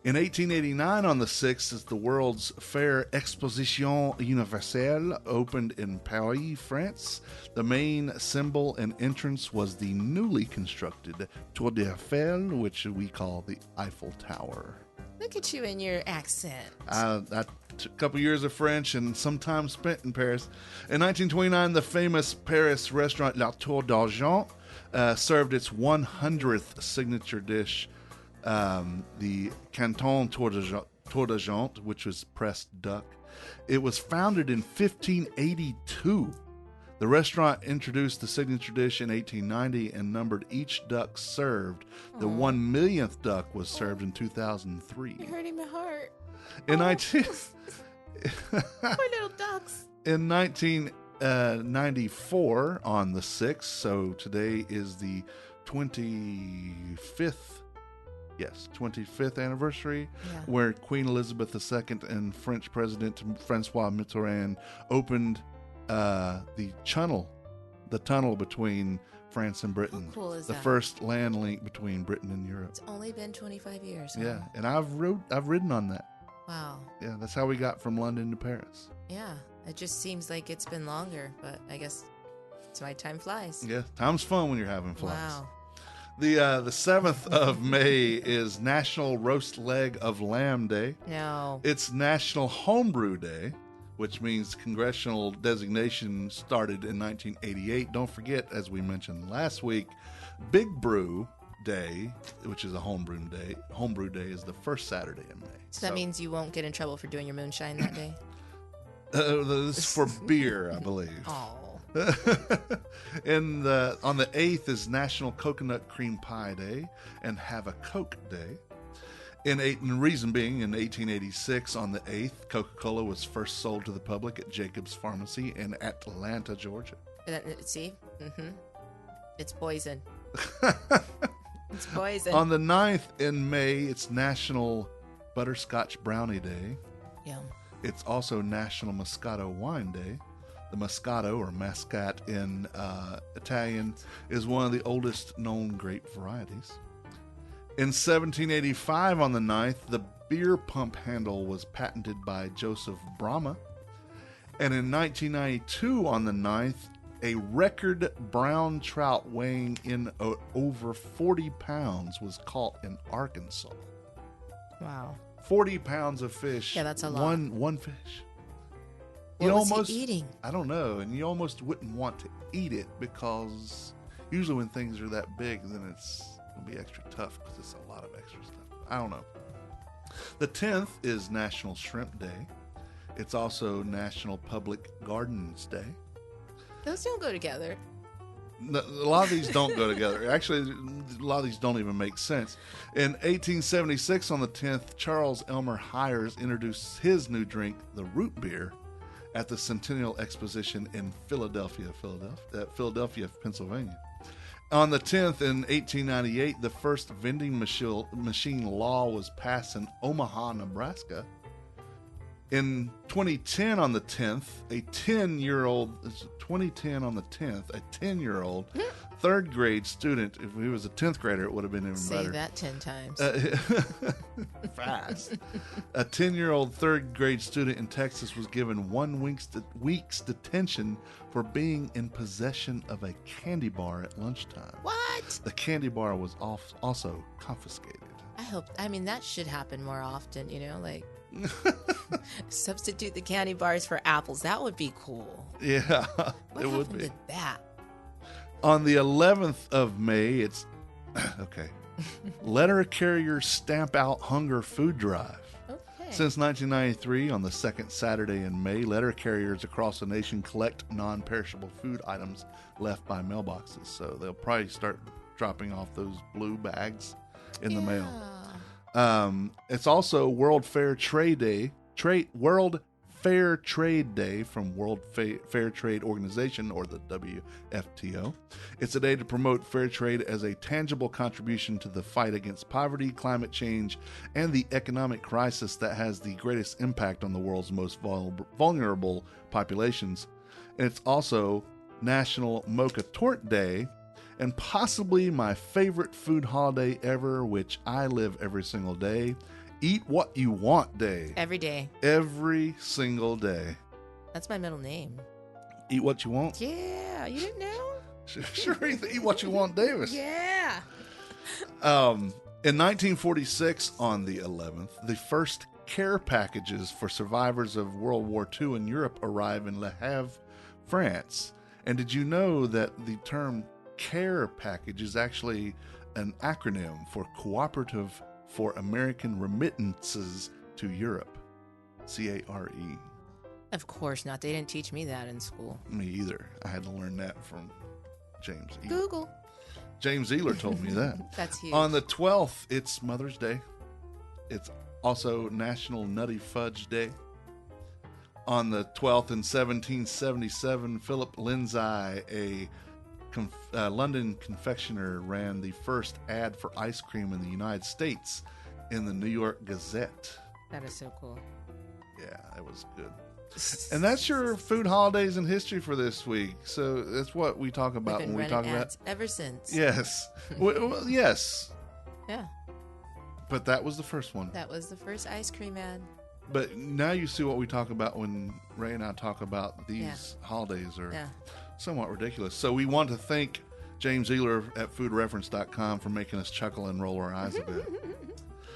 In 1889, on the 6th, is the World's Fair Exposition Universelle, opened in Paris, France. The main symbol and entrance was the newly constructed Tour d'Eiffel, which we call the Eiffel Tower. Look at you and your accent. I took a couple years of French and some time spent in Paris. In 1929, the famous Paris restaurant La Tour d'Argent served its 100th signature dish, the Canton Tour d'Argent, which was pressed duck. It was founded in 1582. The restaurant introduced the signature dish in 1890 and numbered each duck served. The 1 millionth duck was served in 2003. You're hurting my heart. In 19 Poor little ducks. In 1994, on the 6th, so today is the 25th anniversary, where Queen Elizabeth II and French President Francois Mitterrand opened the tunnel between France and Britain. How cool is the that? first land link between Britain and Europe. It's only been 25 years. Huh? Yeah, and I've ridden on that. Wow. Yeah, that's how we got from London to Paris. Yeah. It just seems like it's been longer, but I guess it's why time flies. Yeah, time's fun when you're having flies. Wow. The 7th of May is National Roast Leg of Lamb Day. No. It's National Homebrew Day, which means congressional designation started in 1988. Don't forget, as we mentioned last week, Big Brew Day, which is a homebrew day. Homebrew Day is the first Saturday in May. So that means you won't get in trouble for doing your moonshine that day? This is for beer, I believe. Oh. On the 8th is National Coconut Cream Pie Day and Have a Coke Day. And reason being, in 1886, on the 8th, Coca-Cola was first sold to the public at Jacobs Pharmacy in Atlanta, Georgia. See? Mm-hmm. It's poison. It's poison. On the 9th in May, it's National Butterscotch Brownie Day. Yum. It's also National Moscato Wine Day. The Moscato, or Muscat in Italian, is one of the oldest known grape varieties. In 1785, on the 9th, the beer pump handle was patented by Joseph Brahma. And in 1992, on the 9th, a record brown trout weighing in over 40 pounds was caught in Arkansas. Wow. 40 pounds of fish. Yeah, that's a lot. One fish. What was he eating? I don't know, and you almost wouldn't want to eat it because usually when things are that big, then it's going to be extra tough because it's a lot of extra stuff. I don't know. The 10th is National Shrimp Day. It's also National Public Gardens Day. Those don't go together. A lot of these don't go together. Actually, a lot of these don't even make sense. In 1876, on the 10th, Charles Elmer Hyers introduced his new drink, the root beer, at the Centennial Exposition in Philadelphia, Pennsylvania. On the 10th, in 1898, the first vending machine law was passed in Omaha, Nebraska. In 2010, on the 10th, a 10-year-old third grade student, if he was a 10th grader, it would have been even Say better. that 10 times. Fast. A 10-year-old third grade student in Texas was given 1 week's detention for being in possession of a candy bar at lunchtime. What? The candy bar was also confiscated. That should happen more often, like substitute the candy bars for apples. That would be cool. Yeah, What it would happened be. to that? On the 11th of May, it's okay. Letter carriers stamp out hunger food drive. Okay. Since 1993, on the second Saturday in May, letter carriers across the nation collect non-perishable food items left by mailboxes. So they'll probably start dropping off those blue bags in the mail. It's also World Fair Trade Day. World Fair Trade Day from World Fair Trade Organization, or the WFTO. It's a day to promote fair trade as a tangible contribution to the fight against poverty, climate change, and the economic crisis that has the greatest impact on the world's most vulnerable populations. And it's also National Mocha Torte Day, and possibly my favorite food holiday ever, which I live every single day, Eat What You Want Day. Every day. Every single day. That's my middle name. Eat What You Want? Yeah, you didn't know? Sure, Eat What You Want Davis. Yeah. In 1946, on the 11th, the first care packages for survivors of World War II in Europe arrive in Le Havre, France. And did you know that the term care package is actually an acronym for Cooperative for American Remittances to Europe? CARE. Of course not. They didn't teach me that in school. Me either. I had to learn that from James Ealer. Google. James Ealer told me that. That's huge. On the 12th, it's Mother's Day. It's also National Nutty Fudge Day. On the 12th, in 1777, Philip Lindsay, a London confectioner, ran the first ad for ice cream in the United States in the New York Gazette. That is so cool. Yeah, it was good. And that's your food holidays and history for this week. So that's what we talk about We've been when we talk running about ads ever since. Yes. Well, yes. Yeah. But that was the first one. That was the first ice cream ad. But now you see what we talk about when Ray and I talk about these holidays are somewhat ridiculous. So we want to thank James Ealer at foodreference.com for making us chuckle and roll our eyes a bit.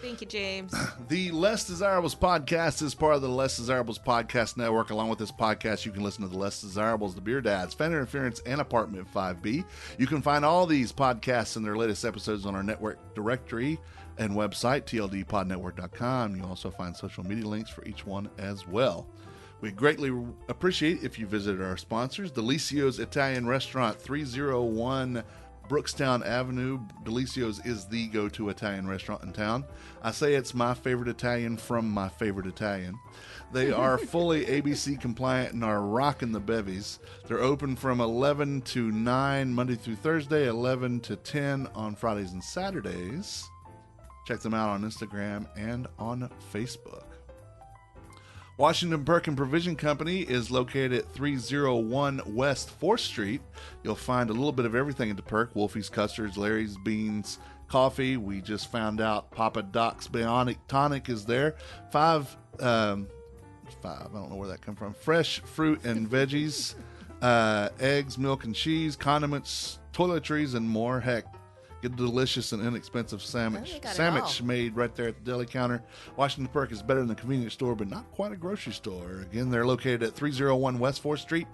Thank you, James. The Less Desirables podcast is part of the Less Desirables podcast network. Along with this podcast, you can listen to the Less Desirables, the Beer Dads, Fan Interference, and Apartment 5B. You can find all these podcasts and their latest episodes on our network directory and website, tldpodnetwork.com. You'll also find social media links for each one as well. We greatly appreciate if you visited our sponsors, Delicio's Italian Restaurant, 301 Brookstown Avenue. Delicio's is the go-to Italian restaurant in town. I say it's my favorite Italian from my favorite Italian. They are fully ABC compliant and are rocking the bevies. They're open from 11 to 9 Monday through Thursday, 11 to 10 on Fridays and Saturdays. Check them out on Instagram and on Facebook. Washington Perkin Provision Company is located at 301 West 4th Street. You'll find a little bit of everything at the Perk. Wolfie's Custards, Larry's Beans, coffee. We just found out Papa Doc's Bionic Tonic is there. Five, I don't know where that come from. Fresh fruit and veggies, eggs, milk and cheese, condiments, toiletries, and more. Heck, get a delicious and inexpensive sandwich made right there at the deli counter. Washington Perk is better than a convenience store, but not quite a grocery store. Again, they're located at 301 West 4th Street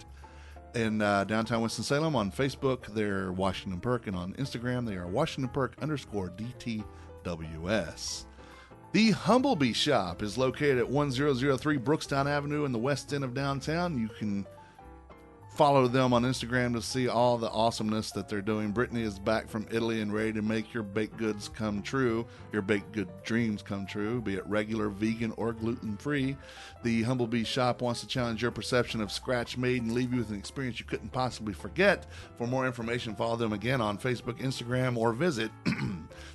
in downtown Winston-Salem. On Facebook, they're Washington Perk, and on Instagram, they are Washington Perk _DTWS. The Humblebee Shop is located at 1003 Brookstown Avenue in the west end of downtown. You can follow them on Instagram to see all the awesomeness that they're doing. Brittany is back from Italy and ready to make your baked goods come true, your baked good dreams come true, be it regular, vegan, or gluten-free. The Humblebee Shop wants to challenge your perception of scratch-made and leave you with an experience you couldn't possibly forget. For more information, follow them again on Facebook, Instagram, or visit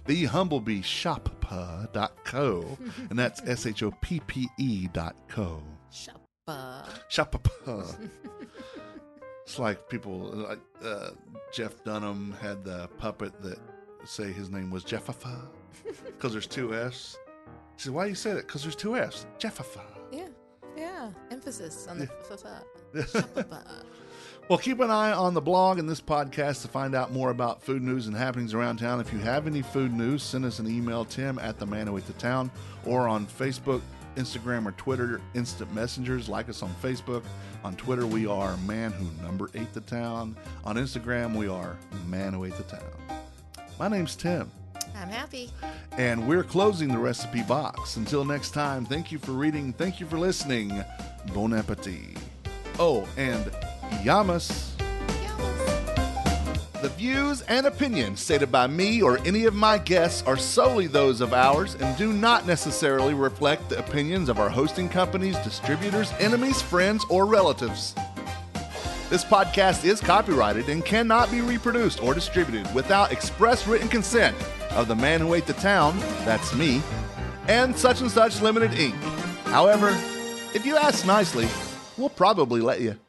thehumblebeeshop.co, and that's SHOPPE.co. Shoppa. It's like people, like Jeff Dunham had the puppet that say his name was Jeffafa because there's two F's. She said, why do you say that? Because there's two F's. Jeffafa. Yeah. Emphasis on the fa. Well, keep an eye on the blog and this podcast to find out more about food news and happenings around town. If you have any food news, send us an email, tim@themanwhoatethetown, or on Facebook, Instagram, or Twitter, instant messengers. Like us on Facebook. On Twitter, we are man-who-8-the-town. On Instagram, we are man-who-8-the-town. My name's Tim. I'm Happie. And we're closing the recipe box. Until next time, thank you for reading. Thank you for listening. Bon appetit. Oh, and yamas. The views and opinions stated by me or any of my guests are solely those of ours and do not necessarily reflect the opinions of our hosting companies, distributors, enemies, friends, or relatives. This podcast is copyrighted and cannot be reproduced or distributed without express written consent of the man who ate the town, that's me, and such Limited Inc. However, if you ask nicely, we'll probably let you.